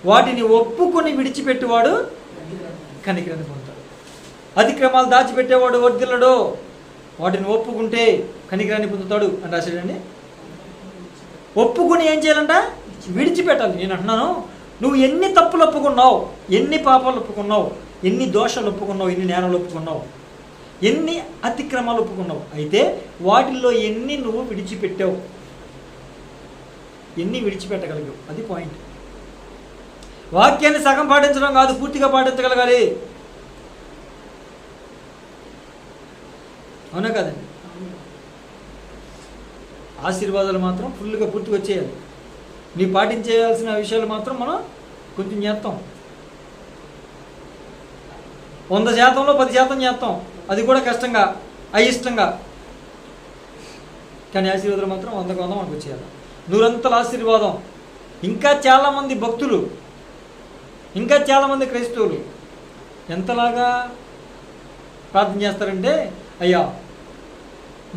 వాటిని ఒప్పుకొని విడిచిపెట్టువాడు కనికరాన్ని పొందుతాడు. అతిక్రమాలు దాచిపెట్టేవాడు వర్ధిల్లడు, వాటిని ఒప్పుకుంటే కనికరాన్ని పొందుతాడు అని రాశాడండి. ఒప్పుకుని ఏం చేయాలంట? విడిచిపెట్టాలి. నేను అంటున్నాను, నువ్వు ఎన్ని తప్పులు ఒప్పుకున్నావు, ఎన్ని పాపాలు ఒప్పుకున్నావు, ఎన్ని దోషాలు ఒప్పుకున్నావు, ఎన్ని నేరాలు ఒప్పుకున్నావు, ఎన్ని అతిక్రమాలు ఒప్పుకున్నావు, అయితే వాటిల్లో ఎన్ని నువ్వు విడిచిపెట్టావు, ఎన్ని విడిచిపెట్టగలిగావు, అది పాయింట్. వాక్యాన్ని సగం పాటించడం కాదు, పూర్తిగా పాటించగలగాలి. అవునా కదండి? ఆశీర్వాదాలు మాత్రం ఫుల్గా పూర్తిగా వచ్చేయాలి. నీ పాటించేయాల్సిన విషయాలు మాత్రం మనం కొంచెం చేస్తాం. 100%లో 10% చేస్తాం, అది కూడా కష్టంగా, అయిష్టంగా. కానీ ఆశీర్వాదాలు మాత్రం 100కు 100 మనకు వచ్చేయాలి. 100 ఆశీర్వాదం. ఇంకా చాలామంది భక్తులు, ఇంకా చాలామంది క్రైస్తవులు ఎంతలాగా ప్రార్థన చేస్తారంటే, అయ్యా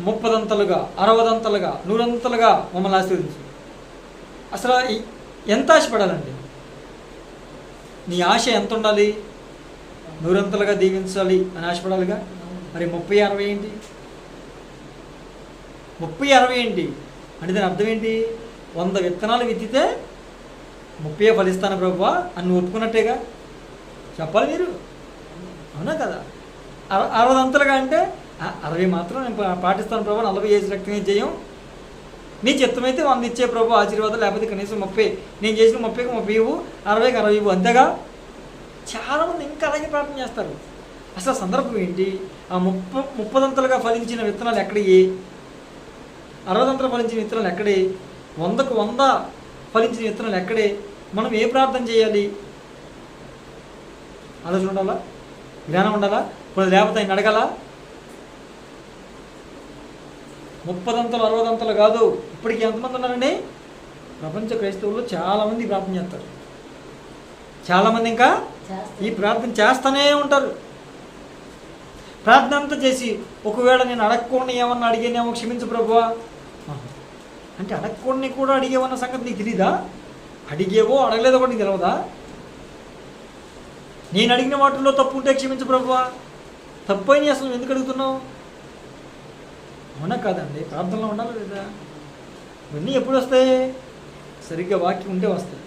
30 60 100 మమ్మల్ని ఆశీర్వదించు. అసలు ఎంత ఆశపడాలండి? నీ ఆశ ఎంత ఉండాలి? 100 దీవించాలి అని ఆశపడాలిగా. మరి 30 60 ఏంటి? 30 60 ఏంటి అంటే దాని అర్థం ఏంటి? 100 విత్తనాలు విత్తితే 30 ఫలిస్తాను ప్రభువా అని నువ్వు ఒప్పుకున్నట్టేగా చెప్పాలి మీరు. అవునా కదా? 60 అంటే 60 మాత్రం నేను పాటిస్తాను ప్రభు, 40 చేసి రక్తం ఏం చేయం నీ చిత్తమైతే 100 ఇచ్చే ప్రభు ఆశీర్వాదం, లేకపోతే కనీసం 30, నేను చేసిన 30కి 30 ఇవ్వు, 60కి 60 ఇవ్వు, అంతేగా. చాలామంది ఇంకా అలాగే ప్రార్థన చేస్తారు. అసలు సందర్భం ఏంటి? ఆ 30దంతలుగా ఫలించిన విత్తనాలు ఎక్కడయ్యి? 60దంతలు ఫలించిన విత్తనాలు ఎక్కడే? 100కు 100 ఫలించిన విత్తనాలు ఎక్కడే? మనం ఏ ప్రార్థన చేయాలి? ఆలోచన ఉండాలా, జ్ఞానం ఉండాలా, కొన్ని లేకపోతే ఆయన అడగాల. 30దంతలు 60దంతలు కాదు. ఇప్పటికి ఎంతమంది ఉన్నారండి? ప్రపంచ క్రైస్తవులు చాలామంది ప్రార్థన చేస్తారు. చాలామంది ఇంకా ఈ ప్రార్థన చేస్తూనే ఉంటారు. ప్రార్థన అంతా చేసి ఒకవేళ నేను అడగకుండా ఏమన్నా అడిగేనేమో క్షమించు ప్రభువా అంటే, అడగకుండా కూడా అడిగేవన్న సంగతి నీకు తెలీదా? అడిగేవో అడగలేదో కూడా నీకు తెలియదా? నేను అడిగిన వాటిల్లో తప్పు ఉంటే క్షమించు ప్రభువా, తప్పు అయినా అసలు ఎందుకు అడుగుతున్నావు? అవునా కాదండి? ప్రార్థనలో ఉండాలి లేదా? ఇవన్నీ ఎప్పుడు వస్తాయి? సరిగ్గా వాక్యం ఉంటే వస్తాయి,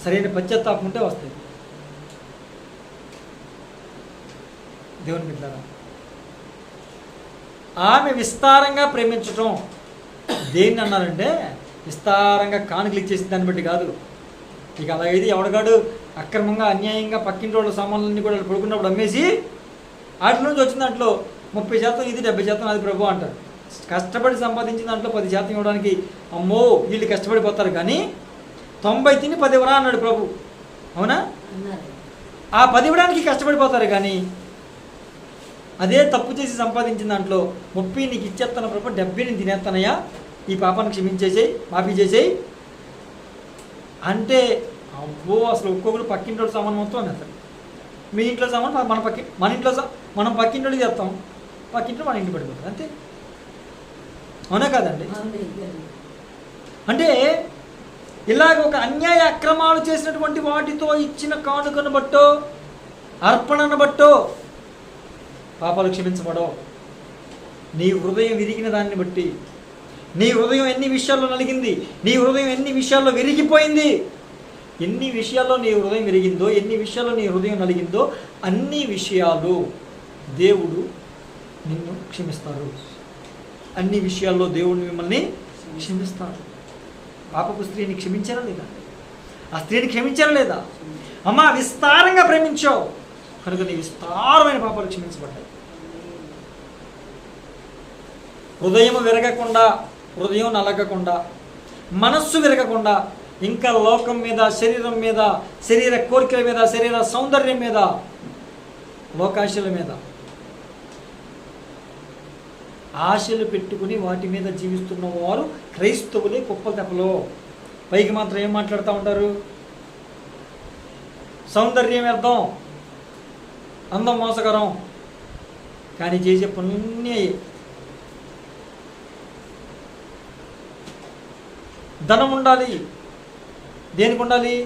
సరైన పశ్చాత్తాపం ఉంటే వస్తాయి. దేవుని బిడ్డలారా, ఆమె విస్తారంగా ప్రేమించటం దేన్ని అన్నారంటే, విస్తారంగా కానుకలు ఇచ్చేసి దాన్ని బట్టి కాదు. ఇక అలాగైతే ఎవడగాడు అక్రమంగా అన్యాయంగా పక్కింటి వాళ్ళ సామాన్లన్నీ కూడా పడుకున్నప్పుడు అమ్మేసి వాటి నుంచి వచ్చిన దాంట్లో 30% ఇది, 70% అది ప్రభు అంటారు. కష్టపడి సంపాదించిన దాంట్లో 10% ఇవ్వడానికి అమ్మో వీళ్ళు కష్టపడిపోతారు. కానీ 90 తిని 10 ఇవ్వరా అన్నాడు ప్రభు. అవునా? ఆ 10 ఇవ్వడానికి కష్టపడిపోతారు. కానీ అదే తప్పు చేసి సంపాదించిన దాంట్లో 30 నీకు ఇచ్చేస్తాను ప్రభు, 70 నేను తినేస్తానయ్యా, ఈ పాపాన్ని క్షమించేసేయి, మాఫీ చేసేయి అంటే, అబ్బో అసలు ఒక్కొక్కరు పక్కింట్లో సామాన్ మొత్తం అనేస్తారు. మీ ఇంట్లో సామాన్ మన ఇంట్లో మనం పక్కింట్లోకి చేస్తాం, పక్కింట్లో మన ఇంటి పడిపోతుంది అంతే. అవునా కాదండి? అంటే ఇలాగ ఒక అన్యాయ అక్రమాలు చేసినటువంటి వాటితో ఇచ్చిన కానుకను బట్టో అర్పణను బట్టో పాపాలు క్షమించబడో. నీ హృదయం విరిగిన దాన్ని బట్టి, నీ హృదయం ఎన్ని విషయాల్లో నలిగింది, నీ హృదయం ఎన్ని విషయాల్లో విరిగిపోయింది, ఎన్ని విషయాల్లో నీ హృదయం విరిగిందో, ఎన్ని విషయాల్లో నీ హృదయం నలిగిందో అన్ని విషయాలు దేవుడు నిన్ను క్షమిస్తారు. అన్ని విషయాల్లో దేవుడు మిమ్మల్ని క్షమిస్తాడు. పాపపు స్త్రీని క్షమించారా లేదా? ఆ స్త్రీని క్షమించారా లేదా? అమ్మా విస్తారంగా ప్రేమించావు కనుక నీ విస్తారమైన పాపాలు క్షమించబడ్డాయి. హృదయం విరగకుండా, హృదయం నలగకుండా, మనస్సు విరగకుండా ఇంకా లోకం మీద, శరీరం మీద, శరీర కోరికల మీద, శరీర సౌందర్యం మీద, లోకాశల మీద ఆశలు పెట్టుకుని వాటి మీద జీవిస్తున్న వారు క్రైస్తవులే కుప్పలు తెప్పలో. పైకి మాత్రం ఏం మాట్లాడుతూ ఉంటారు? సౌందర్యం వ్యర్థం, అందం మోసకరం, కానీ చేసే పనులన్నీ ధనం ఉండాలి. దేనికి ఉండాలి?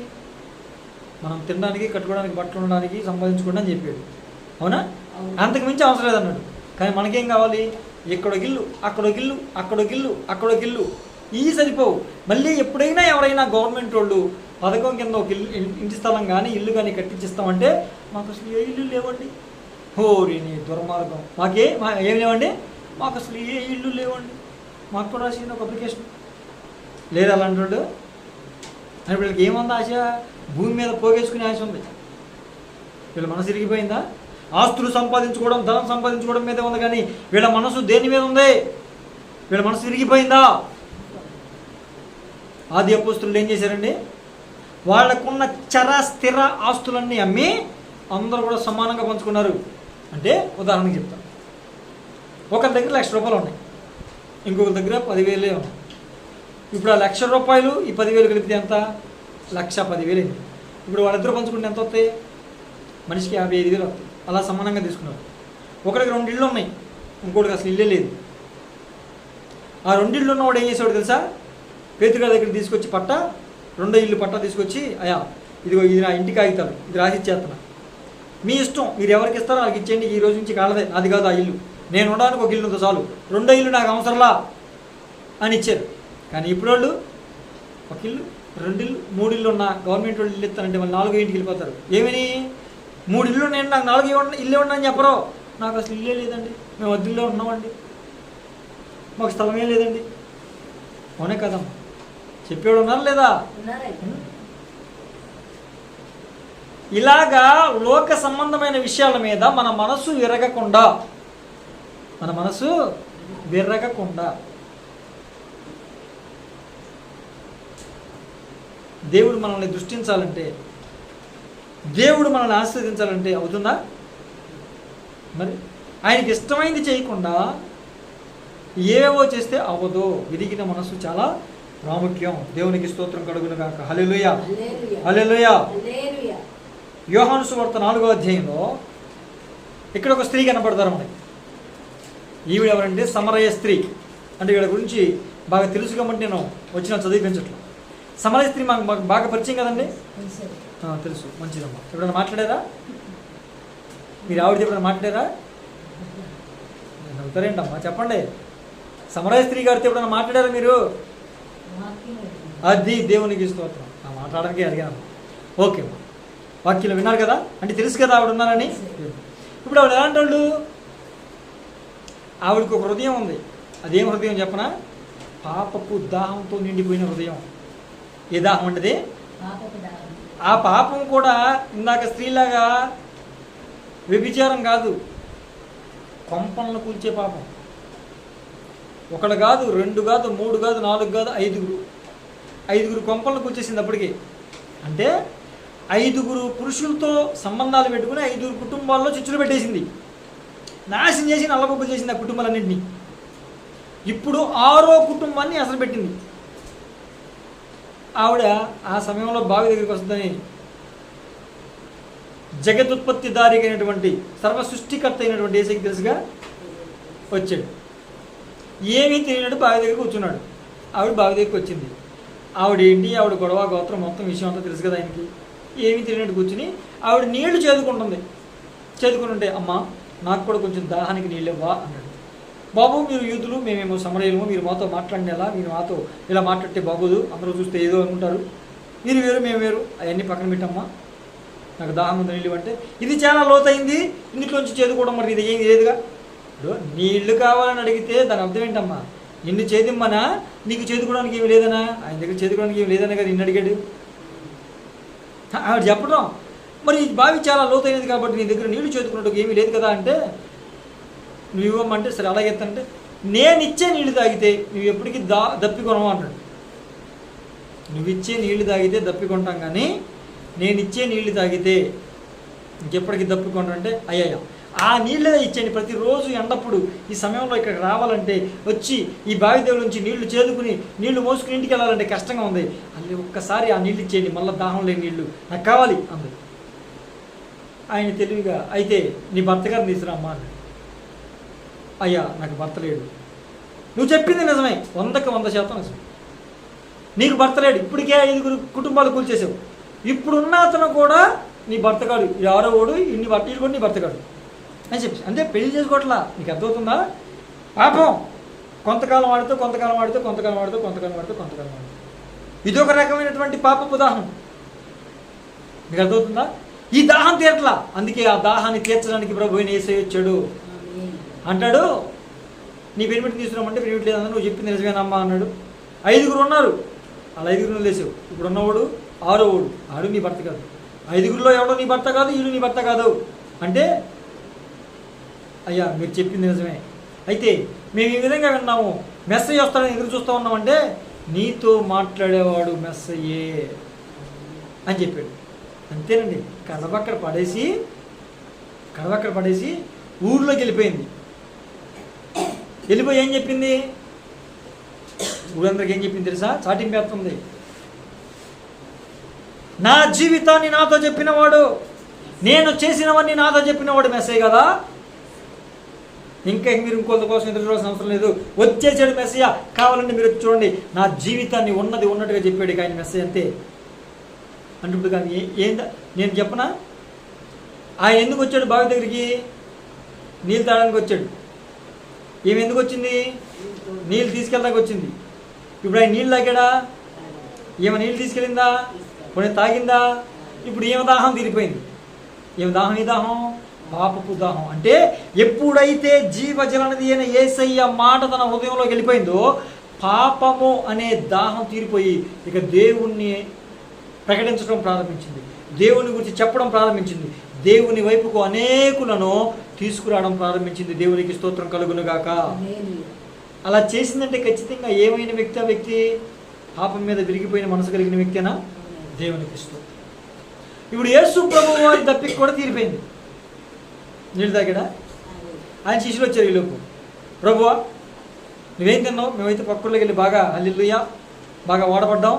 మనం తినడానికి, కట్టుకోవడానికి, బట్టలు ఉండడానికి, సంపాదించుకోవడం అని చెప్పాడు. అవునా? అంతకు మించి అవసరం లేదన్నాడు. కానీ మనకేం కావాలి? ఎక్కడో గిల్లు, అక్కడో గిల్లు, అక్కడో గిల్లు, అక్కడో గిల్లు, ఈ సరిపోవు. మళ్ళీ ఎప్పుడైనా ఎవరైనా గవర్నమెంట్ వాళ్ళు పథకం కింద ఒక ఇంటి స్థలం కానీ ఇల్లు కానీ కట్టించిస్తామంటే, మాకు అసలు ఏ ఇల్లు లేవండి. హోరి నీ దుర్మార్గం, ఏం లేవండి, మాకు అసలు ఏ ఇల్లు లేవండి, మాకు కూడా రాసిన ఒక అప్లికేషన్ లేదు అలా అంటాడు. అని వీళ్ళకి ఏముంది ఆశ? భూమి మీద పోగేసుకునే ఆశ ఉంది. వీళ్ళ మనసు ఇరిగిపోయిందా? ఆస్తులు సంపాదించుకోవడం, ధనం సంపాదించుకోవడం మీద ఉంది. కానీ వీళ్ళ మనసు దేని మీద ఉంది? వీళ్ళ మనసు విరిగిపోయిందా? ఆది అపోస్తులు ఏం చేశారండి? వాళ్ళకున్న చర స్థిర ఆస్తులన్నీ అమ్మి అందరూ కూడా సమానంగా పంచుకున్నారు. అంటే ఉదాహరణకి చెప్తాను, ఒకరి దగ్గర 1,00,000 రూపాయలు ఉన్నాయి, ఇంకొకరి దగ్గర 10,000 ఉన్నాయి. ఇప్పుడు ఆ 1,00,000 రూపాయలు ఈ 10,000 కలిపితే ఎంత? 1,10,000 అయింది. ఇప్పుడు వాళ్ళిద్దరూ పంచుకుంటే ఎంత వస్తాయి? మనిషికి 55,000 వస్తాయి. అలా సమానంగా తీసుకున్నారు. ఒకరికి 2 ఇళ్ళు ఉన్నాయి, ఇంకోటికి అసలు ఇల్లే లేదు. ఆ 2 ఇళ్ళు ఉన్నవాడు ఏం చేసేవాడు తెలుసా? పేతుగారి దగ్గర తీసుకొచ్చి పట్ట, 2వ ఇల్లు పట్టా తీసుకొచ్చి, అయ్యా ఇదిగో ఇది నా ఇంటికి ఆగుతాడు, ఇది రాసిచ్చేస్తున్నా, మీ ఇష్టం, మీరు ఎవరికి ఇస్తారో వాళ్ళకి ఇచ్చేయండి, ఈ రోజు నుంచి కాలదే, నాది కాదు ఆ ఇల్లు, నేను ఉండడానికి ఒక ఇల్లు ఉందో చాలు, 2వ ఇల్లు నాకు అవసరంలా అని ఇచ్చారు. కానీ ఇప్పుడు వాళ్ళు 1 ఇల్లు, 2 ఇల్లు, 3 ఇల్లు ఉన్న గవర్నమెంట్ వాళ్ళు ఇల్లు ఇస్తారంటే వాళ్ళు 4వ ఇంటికి వెళ్ళిపోతారు. ఏమని? 3 ఇల్లు నేను నాకు 4 ఇల్లు ఇవ్వండి అని చెప్పరు. నాకు అసలు ఇల్లే లేదండి, మేము 10 ఇల్లు ఉన్నామండి. మాకు స్థలమే లేదండి. అవునే కదమ్మా, చెప్పేవాడు ఉన్నారు లేదా? ఇలాగా లోక సంబంధమైన విషయాల మీద మన మనసు విరగకుండా దేవుడు మనల్ని దృష్టించాలంటే, దేవుడు మనల్ని ఆశీర్వదించాలంటే అవుతుందా? మరి ఆయనకి ఇష్టమైంది చేయకుండా ఏవేవో చేస్తే అవ్వదు. విరిగిన మనసు చాలా ప్రాముఖ్యం. దేవునికి స్తోత్రం కలుగును గాక. హల్లెలూయా, హల్లెలూయా. యోహాను సువార్త 4వ అధ్యాయంలో ఇక్కడ ఒక స్త్రీ కనపడతారు మనకి. ఈవిడ ఎవరంటే సమరయ స్త్రీ. అంటే వీళ్ళ గురించి బాగా తెలుసు కాబట్టి నేను వచ్చిన చదివించట్లేదు. సమరయ స్త్రీ మాకు బాగా పరిచయం కదండి. తెలుసు, మంచిదమ్మా. ఎప్పుడైనా మాట్లాడారా మీరు? ఆవిడ ఎప్పుడైనా మాట్లాడారా? నవ్వుతారేంటమ్మా, చెప్పండి. సమరయ స్త్రీ గారితో ఎప్పుడైనా మాట్లాడారా మీరు? అది దేవునికి స్తోత్రం. మాట్లాడడానికి అడిగాను. ఓకే, వాక్యం విన్నారు కదా, అంటే తెలుసు కదా ఆవిడ ఉన్నారని. ఇప్పుడు ఆవిడ ఎలాంటి వాళ్ళు? ఆవిడకి ఒక హృదయం ఉంది. అదేం హృదయం చెప్పనా? పాపపు దాహంతో నిండిపోయిన హృదయం. ఏ దాహం ఉండేది? ఆ పాపం కూడా ఇందాక స్త్రీలాగా వ్యభిచారం కాదు, కొంపలను కూల్చే పాపం. ఒకడు కాదు, 2 కాదు, 3 కాదు, 4 కాదు, 5 కొంపలను కూల్చేసింది అప్పటికి. అంటే 5 పురుషులతో సంబంధాలు పెట్టుకుని 5 కుటుంబాల్లో చిచ్చులు పెట్టేసింది, నాశనం చేసి నల్లబొబ్బలు చేసింది ఆ కుటుంబాలన్నింటినీ. ఇప్పుడు 6వ కుటుంబాన్ని అసలు పెట్టింది. ఆవిడ ఆ సమయంలో బావి దగ్గరికి వస్తుందని జగదుత్పత్తి దారి అయినటువంటి సర్వ సృష్టికర్త అయినటువంటి యేసుకి తెలుసుగా వచ్చాడు. ఏమీ తెలియనట్టు బావి దగ్గర కూర్చున్నాడు. ఆవిడ బావి దగ్గరికి వచ్చింది. ఆవిడ గొడవ గోత్రం మొత్తం విషయం అంతా తెలుసు కదా ఆయనకి. ఏమీ తెలియనట్టు కూర్చుని ఆవిడ నీళ్లు చేదుకుంటుంటే, అమ్మ నాకు కూడా కొంచెం దాహానికి నీళ్ళు ఇవ్వా అన్నాడు. బాబు, మీరు యూదులు, మేమేమో సమరయులము, మీరు మాతో మాట్లాడినేలా, మీరు మాతో ఇలా మాట్లాడితే బాగోదు, అందరూ చూస్తే ఏదో అనుకుంటారు, మీరు వేరు మేము వేరు, అవన్నీ పక్కన పెట్టమ్మా, నాకు దాహం ఉంది నీళ్ళు అంటే. ఇది చాలా లోతైంది, ఇందులోంచి చేదుకోవడం మరి ఇది ఏం లేదుగా. ఇప్పుడు నీళ్లు కావాలని అడిగితే దాని అర్థం ఏంటమ్మా? నిన్ను చేదిమ్మనా, నీకు చేదుకోవడానికి ఏమి లేదనా? ఆయన దగ్గర చేదుకోవడానికి ఏమి లేదనే కదా నిన్ను అడిగాడు. ఆవిడ చెప్పడం, మరి బావి చాలా లోతైనది కాబట్టి నీ దగ్గర నీళ్లు చేదుకున్నట్టు ఏమీ లేదు కదా అంటే, నువ్వు ఇవ్వమంటే సరే అలాగెత్తంటే, నేను ఇచ్చే నీళ్లు తాగితే నువ్వు ఎప్పటికీ దప్పికొనవు అన్నాడు. నువ్వు ఇచ్చే నీళ్లు తాగితే దప్పికొంటాం, కానీ నేను ఇచ్చే నీళ్లు తాగితే ఇంకెప్పటికీ దప్పికొంటానంటే, అయ్యా ఆ నీళ్ళే ఇచ్చేయండి. ప్రతిరోజు ఎండప్పుడు ఈ సమయంలో ఇక్కడికి రావాలంటే, వచ్చి ఈ బావి దేవుల నుంచి నీళ్లు చేదుకుని నీళ్లు మోసుకుని ఇంటికి వెళ్ళాలంటే కష్టంగా ఉంది. అల్లి ఒక్కసారి ఆ నీళ్ళు ఇచ్చేయండి, మళ్ళీ దాహం లేని నీళ్లు నాకు కావాలి అంది. ఆయన తెలివిగా, అయితే నీ భర్త గారిని తీసుకురామ్మా అన్నాడు. అయ్యా నాకు భర్త లేడు. నువ్వు చెప్పింది నిజమే, 100కి 100% నిజం. నీకు భర్త లేడు, ఇప్పటికే 5 కుటుంబాలు కూల్చేసావు. ఇప్పుడున్న అతను కూడా నీ భర్త కాడు, 6వ వాడు, ఇన్ని భర్తలు కూడా నీ భర్త కాడు అని చెప్పి, అంటే పెళ్లి చేసుకోవట్లా. నీకు అర్థమవుతుందా? పాపం కొంతకాలం వాడితే ఇది ఒక రకమైనటువంటి పాపపు దాహం. నీకు అర్థమవుతుందా? ఈ దాహం తీరట్లా. అందుకే ఆ దాహాన్ని తీర్చడానికి ప్రభు యేసయ్య వచ్చాడు. అంటాడు, నీ పెనిమిటిని తీసుకురామంటే పెనిమిటి లేదన్నా, నువ్వు చెప్పింది నిజమేనమ్మా అన్నాడు. 5 ఉన్నారు, అలా 5 లేసావు. ఇప్పుడు ఉన్నవాడు 6వ వాడు, ఆడు నీ భర్త కాదు. 5లో ఎవడో నీ భర్త కాదు, వీడు నీ భర్త కాదు అంటే, అయ్యా మీరు చెప్పింది నిజమే, అయితే మేము ఈ విధంగా విన్నాము, మెస్సయ్య వస్తాడని ఎదురు చూస్తూ ఉన్నామంటే, నీతో మాట్లాడేవాడు మెస్సయ్యే అని చెప్పాడు. అంతేనండి. కడవక్కడ పడేసి ఊర్లోకి వెళ్ళిపోయింది. వెళ్ళిపోయి ఏం చెప్పింది? ఊరందరికి ఏం చెప్పింది తెలుసా? చాటింపేస్తుంది. నా జీవితాన్ని నాతో చెప్పినవాడు, నేను చేసినవన్నీ నాతో చెప్పినవాడు మెస్సయ్య కదా. ఇంకా మీరు ఇంకొంత కోసం ఎదురు చూడాల్సిన అవసరం లేదు, వచ్చేసాడు మెస్సయ్య. కావాలంటే మీరు చూడండి, నా జీవితాన్ని ఉన్నట్టుగా చెప్పాడు ఆయన మెస్సయ్య. అంతే అంటే ఇప్పుడు కానీ నేను చెప్పనా? ఆయన ఎందుకు వచ్చాడు బావి దగ్గరికి? నీళ్ళు తాగడానికి వచ్చాడు. ఏమి ఎందుకు వచ్చింది? నీళ్ళు తీసుకెళ్ళడానికి వచ్చింది. ఇప్పుడు ఆయన నీళ్ళు తాగాడా? ఏమో నీళ్ళు తీసుకెళ్ళిందా? కొన్ని తాగిందా? ఇప్పుడు ఏమి దాహం తీరిపోయింది. ఏమి దాహం? ఈ దాహం పాపపు దాహం అంటే ఎప్పుడైతే జీవజలనది అయిన యేసయ్య మాట తన హృదయంలోకి వెళ్ళిపోయిందో పాపము అనే దాహం తీరిపోయి ఇక దేవుణ్ణి ప్రకటించడం ప్రారంభించింది, దేవుని గురించి చెప్పడం ప్రారంభించింది, దేవుని వైపుకు అనేకులను తీసుకురావడం ప్రారంభించింది. దేవునికి స్తోత్రం కలుగునుగాక. అలా చేసిందంటే ఖచ్చితంగా ఏమైన వ్యక్తి, ఆ వ్యక్తి పాపం మీద విరిగిపోయిన మనసు కలిగిన వ్యక్తేనా? దేవునికి స్తోత్రం. ఇప్పుడు యేసు ప్రభువు వారి దప్పిక కూడా తీరిపోయింది. నీళ్ళు తాగాడా? ఆయన శిష్యులు వచ్చారు ఈలోపు, ప్రభువా నువ్వేం తిన్నావు? మేమైతే పక్కర్లోకి వెళ్ళి బాగా హల్లెలూయా బాగా వాడపడ్డాం,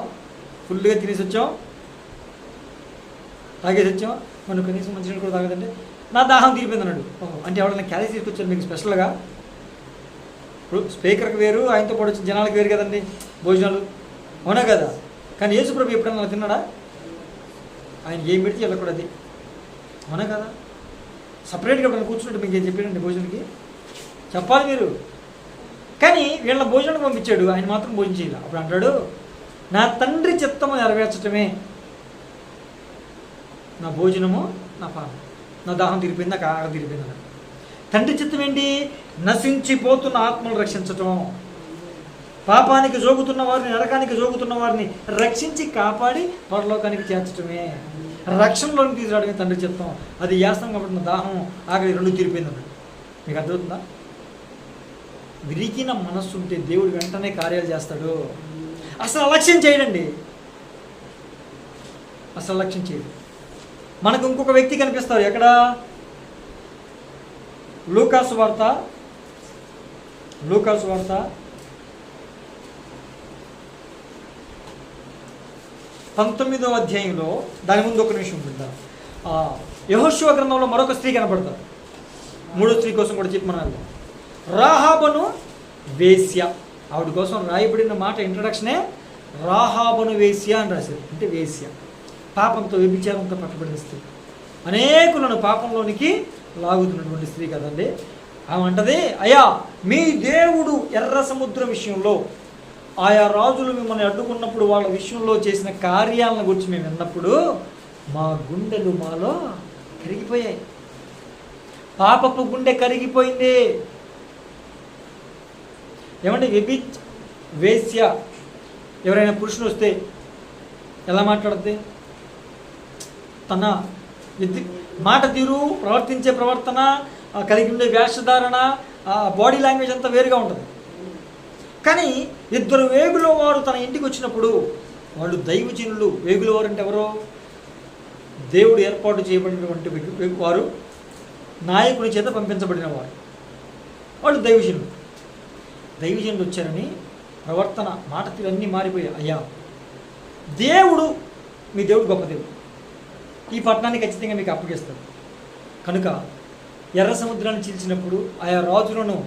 ఫుల్గా తినేసి వచ్చాం, తాగేసి వచ్చాం, మనం కనీసం మంచినీళ్ళు కూడా తాగదంటే నా దాహం తీరిపోయింది అన్నాడు. అంటే ఎవరైనా క్యారేజ్ తీసుకొచ్చారు మీకు స్పెషల్గా? ఇప్పుడు స్పీకర్కి వేరు, ఆయనతో పాటు వచ్చిన జనాలకు వేరు కదండి భోజనాలు, అవునా కదా? కానీ యేసు ప్రభు ఎప్పుడన్నా అలా తిన్నాడా? ఆయన ఏం పెడితే వెళ్ళకూడదు, అది అవునా కదా? సపరేట్గా ఎప్పుడైనా కూర్చున్నట్టు మీకు ఏం చెప్పాడండి భోజనానికి? చెప్పాలి మీరు. కానీ వీళ్ళ భోజనానికి పంపించాడు, ఆయన మాత్రం భోజనం చేయాలి. అప్పుడు అంటాడు, నా తండ్రి చిత్తము నెరవేర్చటమే నా భోజనము, నా పానం, నా దాహం తీరిపోయింది, నాకు ఆకలి తీరిపోయింది అన్నాడు. తండ్రి చిత్తం ఏంటి? నశించిపోతున్న ఆత్మను రక్షించటం, పాపానికి జోగుతున్న వారిని, నరకానికి జోగుతున్న వారిని రక్షించి కాపాడి పరలోకానికి చేర్చటమే, రక్షణలోకి తీసుకురావడమే తండ్రి చిత్తం. అది యాసం కాబట్టి నా దాహం ఆకలి రెండు తీరిపోయింది అన్నాడు. మీకు అర్థమవుతుందా? విరిగిన మనస్సు ఉంటే దేవుడు వెంటనే కార్యాలు చేస్తాడు. అసలు అలక్ష్యం చేయడండి, అసలు అలక్ష్యం చేయడు. మనకు ఇంకొక వ్యక్తి కనిపిస్తారు. ఎక్కడ? లూకాసు వార్త 19వ అధ్యాయంలో, దాని ముందు ఒక నిమిషం ఉంటారు, యెహోషువ గ్రంథంలో మరొక స్త్రీ కనపడతారు. మూడో స్త్రీ కోసం కూడా చెప్పమన్నారు, రాహాబను వేశ్య. ఆవిడ కోసం రాయబడిన మాట ఇంట్రడక్షనే రాహాబను వేశ్య అని రాశారు. అంటే వేశ్య, పాపంతో వ్యభిచారంతో పట్టబడిన స్త్రీ, అనేకులను పాపంలోనికి లాగుతున్నటువంటి స్త్రీ కదండి. ఆమె అంటది, అయ్యా మీ దేవుడు ఎర్ర సముద్రం విషయంలో ఆయా రాజులు మిమ్మల్ని అడ్డుకున్నప్పుడు వాళ్ళ విషయంలో చేసిన కార్యాలను గురించి మేము విన్నప్పుడు మా గుండెలు మాలో కరిగిపోయాయి. పాపపు గుండె కరిగిపోయింది. ఏమంటే వేశ్య ఎవరైనా పురుషుని వస్తే ఎలా మాట్లాడుతుంది? తన మాట తీరు, ప్రవర్తించే ప్రవర్తన, కలిగి ఉండే వేషధారణ, బాడీ లాంగ్వేజ్ అంతా వేరుగా ఉంటుంది. కానీ ఇద్దరు వేగుల వారు తన ఇంటికి వచ్చినప్పుడు వాళ్ళు దైవజనులు. వేగుల వారు అంటే ఎవరో? దేవుడు ఏర్పాటు చేయబడినటువంటి వారు, నాయకుని చేత పంపించబడిన వారు, వాళ్ళు దైవజనులు. దైవజనులు వచ్చారని ప్రవర్తన, మాట తీరు అన్నీ మారిపోయాయి. అయ్యా దేవుడు, మీ దేవుడు గొప్ప దేవుడు, ఈ పట్టణాన్ని ఖచ్చితంగా మీకు అప్పగిస్తాడు. కనుక ఎర్ర సముద్రాన్ని చీల్చినప్పుడు, ఆయా రాజులను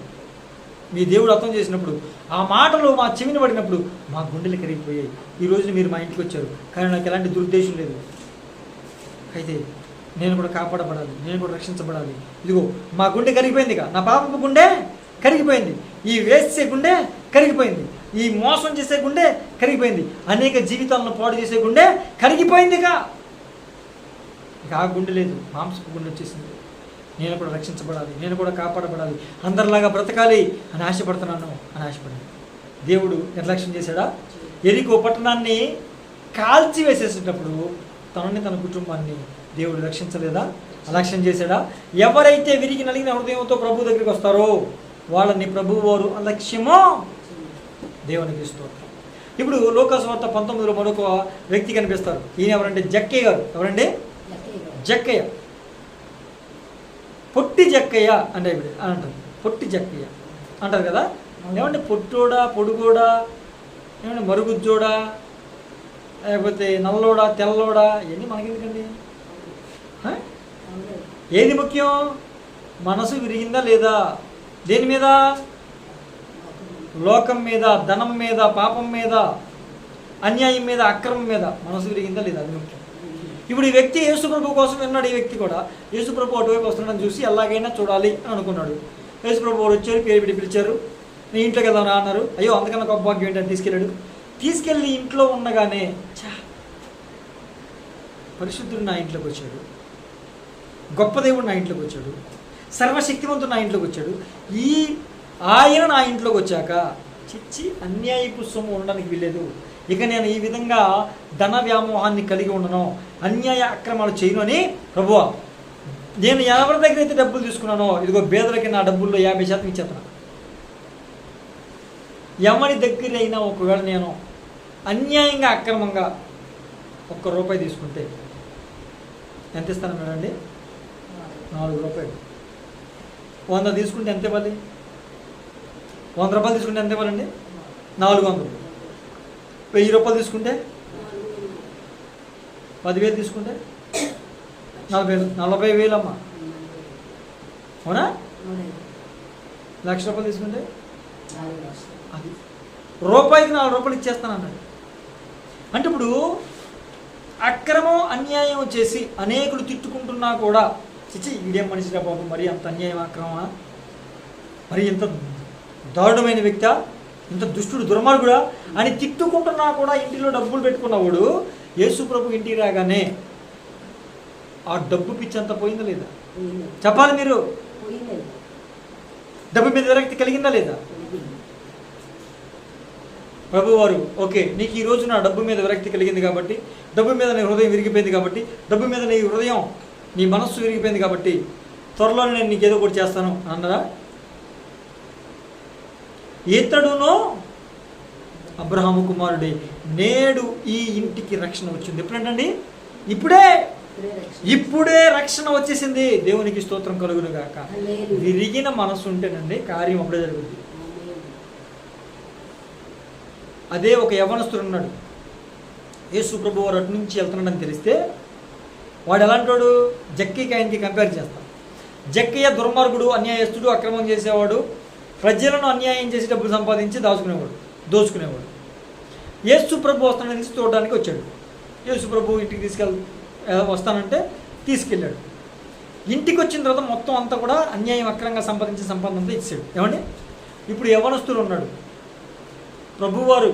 మీ దేవుడు అర్థం చేసినప్పుడు, ఆ మాటలు మా చెవిని పడినప్పుడు మా గుండెలు కరిగిపోయాయి. ఈ రోజున మీరు మా ఇంటికి వచ్చారు, కానీ నాకు ఎలాంటి దురుద్దేశం లేదు. అయితే నేను కూడా కాపాడబడాలి, నేను కూడా రక్షించబడాలి. ఇదిగో మా గుండె కరిగిపోయిందిగా, నా పాపపు గుండె కరిగిపోయింది, ఈ వేసే గుండె కరిగిపోయింది, ఈ మోసం చేసే గుండె కరిగిపోయింది, అనేక జీవితాలను పాడు చేసే గుండె కరిగిపోయిందిగా. ఇక ఆ గుండె లేదు, మాంసపు గుండె వచ్చేసింది. నేను కూడా రక్షించబడాలి, నేను కూడా కాపాడబడాలి, అందరిలాగా బ్రతకాలి అని ఆశపడుతున్నాను అని ఆశపడింది. దేవుడు నిర్లక్ష్యం చేశాడా? ఎరికో పట్టణాన్ని కాల్చివేసేసేటప్పుడు తనని, తన కుటుంబాన్ని దేవుడు రక్షించలేదా? అలక్ష్యం చేశాడా? ఎవరైతే విరిగి నలిగిన హృదయంతో ప్రభు దగ్గరికి వస్తారో వాళ్ళని ప్రభువు వారు అలక్ష్యమో దేవునికి స్తోత్రం. ఇప్పుడు లూకాసు వార్త 19లో మరొక వ్యక్తి కనిపిస్తారు. ఈయన ఎవరంటే జక్కయ్య గారు. ఎవరండి? జక్కయ్య. పొట్టి జక్కయ్య అంటే ఇప్పుడు అని అంటారు, పొట్టి జక్కయ్య అంటారు కదా. ఏమంటే పొట్టోడా, పొడుగోడా, ఏమంటే మరుగుజ్జోడా, లేకపోతే నల్లోడా, తెల్లోడా, ఇవన్నీ మనకెందుకండి? ఏది ముఖ్యం? మనసు విరిగిందా లేదా? దేని మీద? లోకం మీద, ధనం మీద, పాపం మీద, అన్యాయం మీద, అక్రమం మీద మనసు విరిగిందా లేదా? అది ముఖ్యం. ఇప్పుడు ఈ వ్యక్తి యేసుప్రభు కోసం విన్నాడు. ఈ వ్యక్తి కూడా యేసుప్రభు అటువైపు వస్తున్నాడని చూసి ఎలాగైనా చూడాలి అని అనుకున్నాడు. యేసుప్రభు వారు వచ్చారు, పేరు పెట్టి పిలిచారు. నీ ఇంట్లోకి వెళ్దాం అన్నారు. అయ్యో అందుకన్నా గొప్ప భాగ్యం ఏంటని తీసుకెళ్ళాడు. తీసుకెళ్ళి ఇంట్లో ఉండగానే, పరిశుద్ధుడు నా ఇంట్లోకి వచ్చాడు, గొప్ప దేవుడు నా ఇంట్లోకి వచ్చాడు, సర్వశక్తివంతుడు నా ఇంట్లోకి వచ్చాడు. ఆయన నా ఇంట్లోకి వచ్చాక చిచ్చి అన్యాయపు సొమ్ము ఉండడానికి వీల్లేదు, ఇక నేను ఈ విధంగా ధన వ్యామోహాన్ని కలిగి ఉండను, అన్యాయ అక్రమాలు చేయను అని ప్రభువా నేను ఎవరి దగ్గర అయితే డబ్బులు తీసుకున్నానో ఇదిగో బేదలకి నా డబ్బుల్లో 50% ఇచ్చేస్తాను. ఎవరి దగ్గర అయినా ఒకవేళ నేను అన్యాయంగా అక్రమంగా ₹1 తీసుకుంటే ఎంత ఇస్తాను మేడండి? 4 రూపాయలు. 100 తీసుకుంటే ఎంత ఇవ్వాలి? 100 రూపాయలు తీసుకుంటే ఎంత ఇవ్వాలండి? 400. 1000 రూపాయలు తీసుకుంటే 10,000 తీసుకుంటే 40,000 అమ్మా, అవునా? 1,00,000 రూపాయలు తీసుకుంటే అది రూపాయికి 4 రూపాయలు ఇచ్చేస్తాను అన్నాడు. అంటే ఇప్పుడు అక్రమం అన్యాయం చేసి అనేకులు తిట్టుకుంటున్నా కూడా చిచ్చి ఇదేం మనిషిగా బాబు, మరి అంత అన్యాయం అక్రమమా, మరి ఇంత దారుణమైన వ్యక్తి, ఇంత దుష్టుడు దుర్మార్గుడా అని తిట్టుకుంటున్నా కూడా ఇంటిలో డబ్బులు పెట్టుకున్నవాడు యేసు ప్రభు ఇంటికి రాగానే ఆ డబ్బు పిచ్చి అంతా పోయిందా లేదా? చెప్పాలి మీరు. డబ్బు మీద విరక్తి కలిగిందా లేదా? ప్రభు వారు ఓకే నీకు ఈ రోజు నా డబ్బు మీద విరక్తి కలిగింది కాబట్టి, డబ్బు మీద నీ హృదయం విరిగిపోయింది కాబట్టి, డబ్బు మీద నీ హృదయం నీ మనస్సు విరిగిపోయింది కాబట్టి త్వరలోనే నేను నీకేదో ఒకటి చేస్తాను అన్నదా? ఇతడును అబ్రహాము కుమారుడే, నేడు ఈ ఇంటికి రక్షణ వచ్చింది. ఎప్పుడంటండి? ఇప్పుడే రక్షణ వచ్చేసింది. దేవునికి స్తోత్రం కలుగును గాక. విరిగిన మనసు ఉంటేనండి కార్యం అప్పుడే జరుగుతుంది. అదే ఒక యవ్వనస్తుడు ఉన్నాడు, యేసు ప్రభు వారు అటు నుంచి వెళ్తున్నాడని తెలిస్తే వాడు ఎలాంటోడు? జక్కీకి ఆయనకి కంపేర్ చేస్తాం. జక్కయ్య దుర్మార్గుడు, అన్యాయస్తుడు, అక్రమం చేసేవాడు, ప్రజలను అన్యాయం చేసి డబ్బులు సంపాదించి దోచుకునేవాడు. యేసు ప్రభు వస్తానని చూడడానికి వచ్చాడు. యేసు ప్రభు ఇంటికి వస్తానంటే తీసుకెళ్ళాడు. ఇంటికి వచ్చిన తర్వాత మొత్తం అంతా కూడా అన్యాయం అక్రమంగా సంపాదించిన సంపాదన అంతా ఇచ్చాడు. ఏమండి? ఇప్పుడు యవ్వనస్తుడు ఉన్నాడు. ప్రభువారు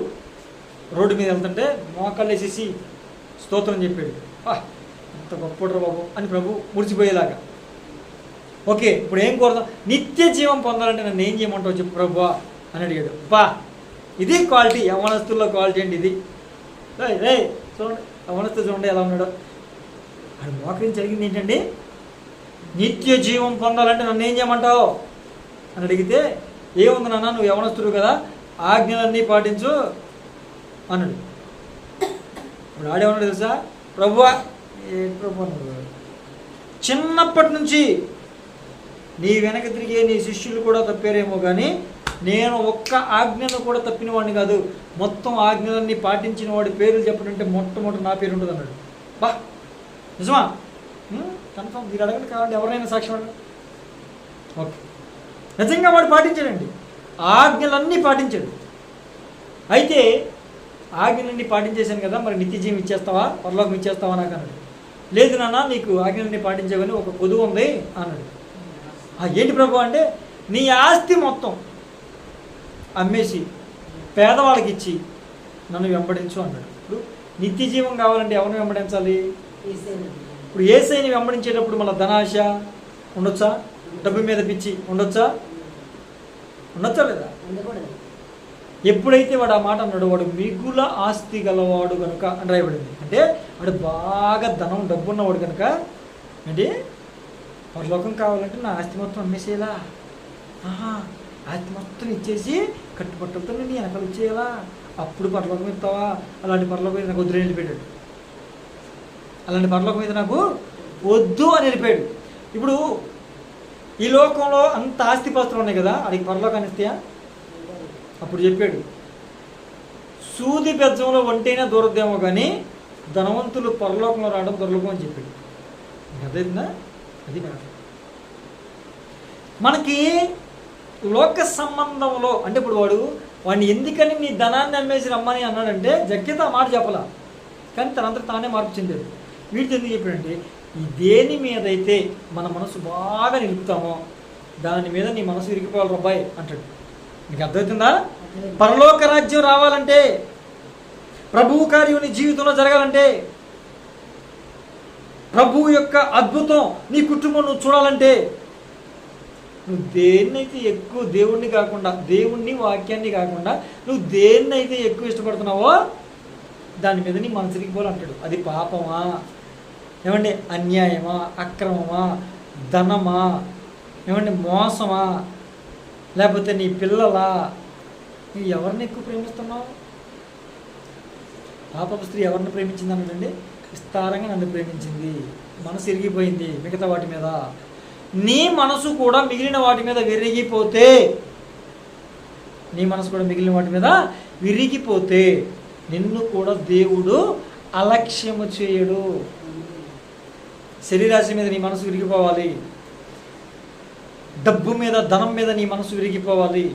రోడ్డు మీద వెళ్తుంటే మోకాళ్ళు వేసేసి స్తోత్రం చెప్పాడు. ఎంత గొప్పడ్రా బాబు అని ప్రభు మురిసిపోయేలాగా. ఓకే ఇప్పుడు ఏం కోరుతాం? నిత్య జీవం పొందాలంటే నన్ను ఏం చేయమంటావు చెప్పు ప్రభువా అని అడిగాడు. ఇది క్వాలిటీ, యవ్వనస్తుల్లో క్వాలిటీ అండి ఇది. చూడండి యవ్వనస్తుడు చూడండి ఎలా ఉన్నాడు. అది మోకరించి జరిగింది ఏంటండి? నిత్య జీవం పొందాలంటే నన్ను ఏం చేయమంటావు అని అడిగితే, ఏముంది నాన్న నువ్వు యవ్వనస్తుడు కదా, ఆజ్ఞలన్నీ పాటించు అన్నాడు. ఇప్పుడు ఆడేమన్నాడు తెలుసా? ప్రభువా ప్రభు అన్నాడు, చిన్నప్పటి నుంచి నీ వెనక తిరిగే నీ శిష్యులు కూడా తప్పారేమో కానీ నేను ఒక్క ఆజ్ఞను కూడా తప్పిన వాడిని కాదు, మొత్తం ఆజ్ఞలన్నీ పాటించిన వాడి పేర్లు చెప్పడంటే మొట్టమొదటి నా పేరు ఉంటుంది అన్నాడు. నిజమా? కన్ఫర్మ్. మీరు అడగండి, కావాలంటే ఎవరైనా సాక్ష్యం అడగండి. ఓకే నిజంగా వాడు పాటించాడండి, ఆజ్ఞలన్నీ పాటించాడు. అయితే ఆజ్ఞలన్నీ పాటించేశాను కదా, మరి నిత్య జీవం ఇచ్చేస్తావా, పరలోకం ఇచ్చేస్తావా నాకు అన్నాడు. లేదు నాన్న నీకు ఆజ్ఞలన్నీ పాటించావని ఒక కొదువు ఉంది అన్నాడు. ఏంటి ప్రభు అంటే, నీ ఆస్తి మొత్తం అమ్మేసి పేదవాళ్ళకి ఇచ్చి నన్ను వెంబడించు అన్నాడు. ఇప్పుడు నిత్య జీవం కావాలంటే ఎవరిని వెంబడించాలి? ఇప్పుడు యేసయ్యని వెంబడించేటప్పుడు మళ్ళీ ధనాశ ఉండొచ్చా? డబ్బు మీద పిచ్చి ఉండొచ్చా లేదా? ఎప్పుడైతే వాడు ఆ మాట అన్నాడు, వాడు మిగుల ఆస్తి గలవాడు కనుక అని రాయబడింది. అంటే వాడు బాగా ధనం డబ్బు ఉన్నవాడు కనుక అంటే పరలోకం కావాలంటే నా ఆస్తి మొత్తం అమ్మేసేయాలా, ఆస్తి మొత్తం ఇచ్చేసి కట్టుబట్టలతో నేను వెనకాల ఇచ్చేయాలా, అప్పుడు పరలోకం ఇస్తావా? అలాంటి పరలోకం మీద నాకు వద్దు అని వెళ్ళిపోయాడు. అలాంటి పరలోకం మీద నాకు వద్దు అని వెళ్ళిపోయాడు. ఇప్పుడు ఈ లోకంలో అంత ఆస్తిపాస్తులు ఉన్నాయి కదా, అడిగి పరలోకాన్ని ఇస్తాయా? అప్పుడు చెప్పాడు, సూది బెజ్జంలో ఒంటైనా దూరద్దేమో కానీ ధనవంతులు పరలోకంలో రావడం దొరకం అని చెప్పాడు. అదేనా? అది కాదు. మనకి లోక సంబంధంలో అంటే ఇప్పుడు వాడిని ఎందుకని నీ ధనాన్ని అమ్మేసి రమ్మని అన్నాడంటే జగ్గిత మాట చెప్పలా, కానీ తనంతా తానే మార్పు చెందాడు. వీటితో ఎందుకు చెప్పాడంటే, దేని మీదైతే మన మనసు బాగా నిలుపుతామో దాని మీద నీ మనసు ఇరిగిపోవాలి రబ్బాయి అంటాడు. నీకు అర్థమవుతుందా? పరలోక రాజ్యం రావాలంటే, ప్రభువు కార్యం నీ జీవితంలో జరగాలంటే ప్రభు యొక్క అద్భుతం నీ కుటుంబం నువ్వు చూడాలంటే నువ్వు దేన్నైతే ఎక్కువ దేవుణ్ణి కాకుండా, దేవుణ్ణి వాక్యాన్ని కాకుండా నువ్వు దేన్నైతే ఎక్కువ ఇష్టపడుతున్నావో దాని మీద నీ మనసు తిరిగిపోవాలంటాడు. అది పాపమా, ఏమండి అన్యాయమా, అక్రమమా, ధనమా, ఏమండి మోసమా, లేకపోతే నీ పిల్లలా, నువ్వు ఎవరిని ఎక్కువ ప్రేమిస్తున్నావు? పాపపు స్త్రీ ఎవరిని ప్రేమించింది అన్నాడండి? విస్తారంగా నన్ను ప్రేమించింది. మనసు విరిగిపోయింది మిగతా వాటి మీద. నీ మనసు కూడా మిగిలిన వాటి మీద విరిగిపోతే, నీ మనసు కూడా మిగిలిన వాటి మీద విరిగిపోతే నిన్ను కూడా దేవుడు అలక్ష్యము చేయడు. శరీరాశి మీద నీ మనసు విరిగిపోవాలి, డబ్బు మీద, ధనం మీద నీ మనసు విరిగిపోవాలి,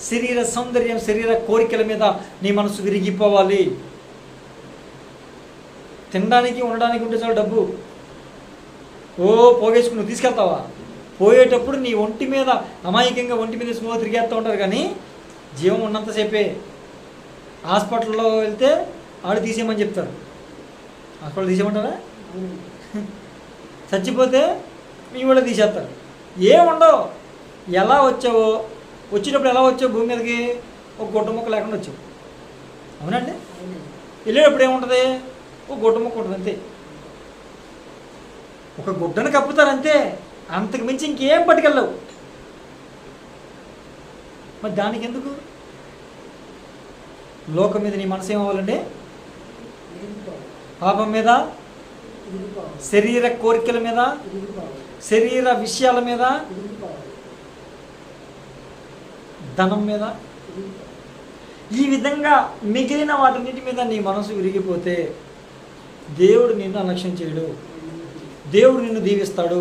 శరీర సౌందర్యం, శరీర కోరికల మీద నీ మనసు విరిగిపోవాలి. తినడానికి ఉండడానికి ఉంటే చాలు డబ్బు, పోగేసుకుని నువ్వు తీసుకెళ్తావా? పోయేటప్పుడు నీ ఒంటి మీద అమాయకంగా ఒంటి మీద స్మూగా తిరిగేస్తూ ఉంటారు, కానీ జీవం ఉన్నంతసేపే. హాస్పిటల్లో వెళ్తే ఆడు తీసేయమని చెప్తారు. హాస్పిటల్ తీసేయమంటారా? చచ్చిపోతే మీ కూడా తీసేస్తారు. ఏముండవు. ఎలా వచ్చావో, వచ్చేటప్పుడు ఎలా వచ్చావు భూమి మీదకి? ఒక గుడ్డ ముక్క లేకుండా వచ్చావు, అవునండి? వెళ్ళేటప్పుడు ఏముంటుంది? ఒక గుడ్డ ముక్క ఉంటుంది అంతే. ఒక గుడ్డను కప్పుతారు అంతే, అంతకు మించి ఇంకేం పట్టుకెళ్ళవు. మరి దానికి ఎందుకు? లోకం మీద నీ మనసు ఏమవ్వాలండి? పాపం మీద, శరీర కోరికల మీద, శరీర విషయాల మీద, ధనం మీద, ఈ విధంగా మిగిలిన వాటన్నిటి మీద నీ మనసు విరిగిపోతే దేవుడు నిన్ను అలక్ష్యం చేయడు. దేవుడు నిన్ను దీవిస్తాడు,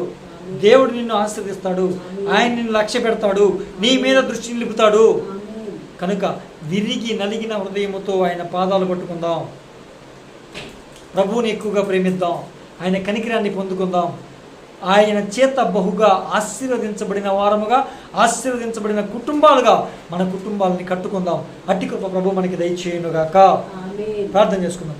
దేవుడు నిన్ను ఆశీర్వదిస్తాడు, ఆయన నిన్ను లక్ష్య పెడతాడు, నీ మీద దృష్టి నిలుపుతాడు. కనుక విరిగి నలిగిన హృదయముతో ఆయన పాదాలు పట్టుకుందాం, ప్రభువుని ఎక్కువగా ప్రేమిద్దాం, ఆయన కనికరాన్ని పొందుకుందాం, ఆయన చేత బహుగా ఆశీర్వదించబడిన వారముగా, ఆశీర్వదించబడిన కుటుంబాలుగా మన కుటుంబాలని కట్టుకుందాం. అట్టి కృప ప్రభు మనకి దయచేయునుగాక. ప్రార్థన చేసుకుందాం.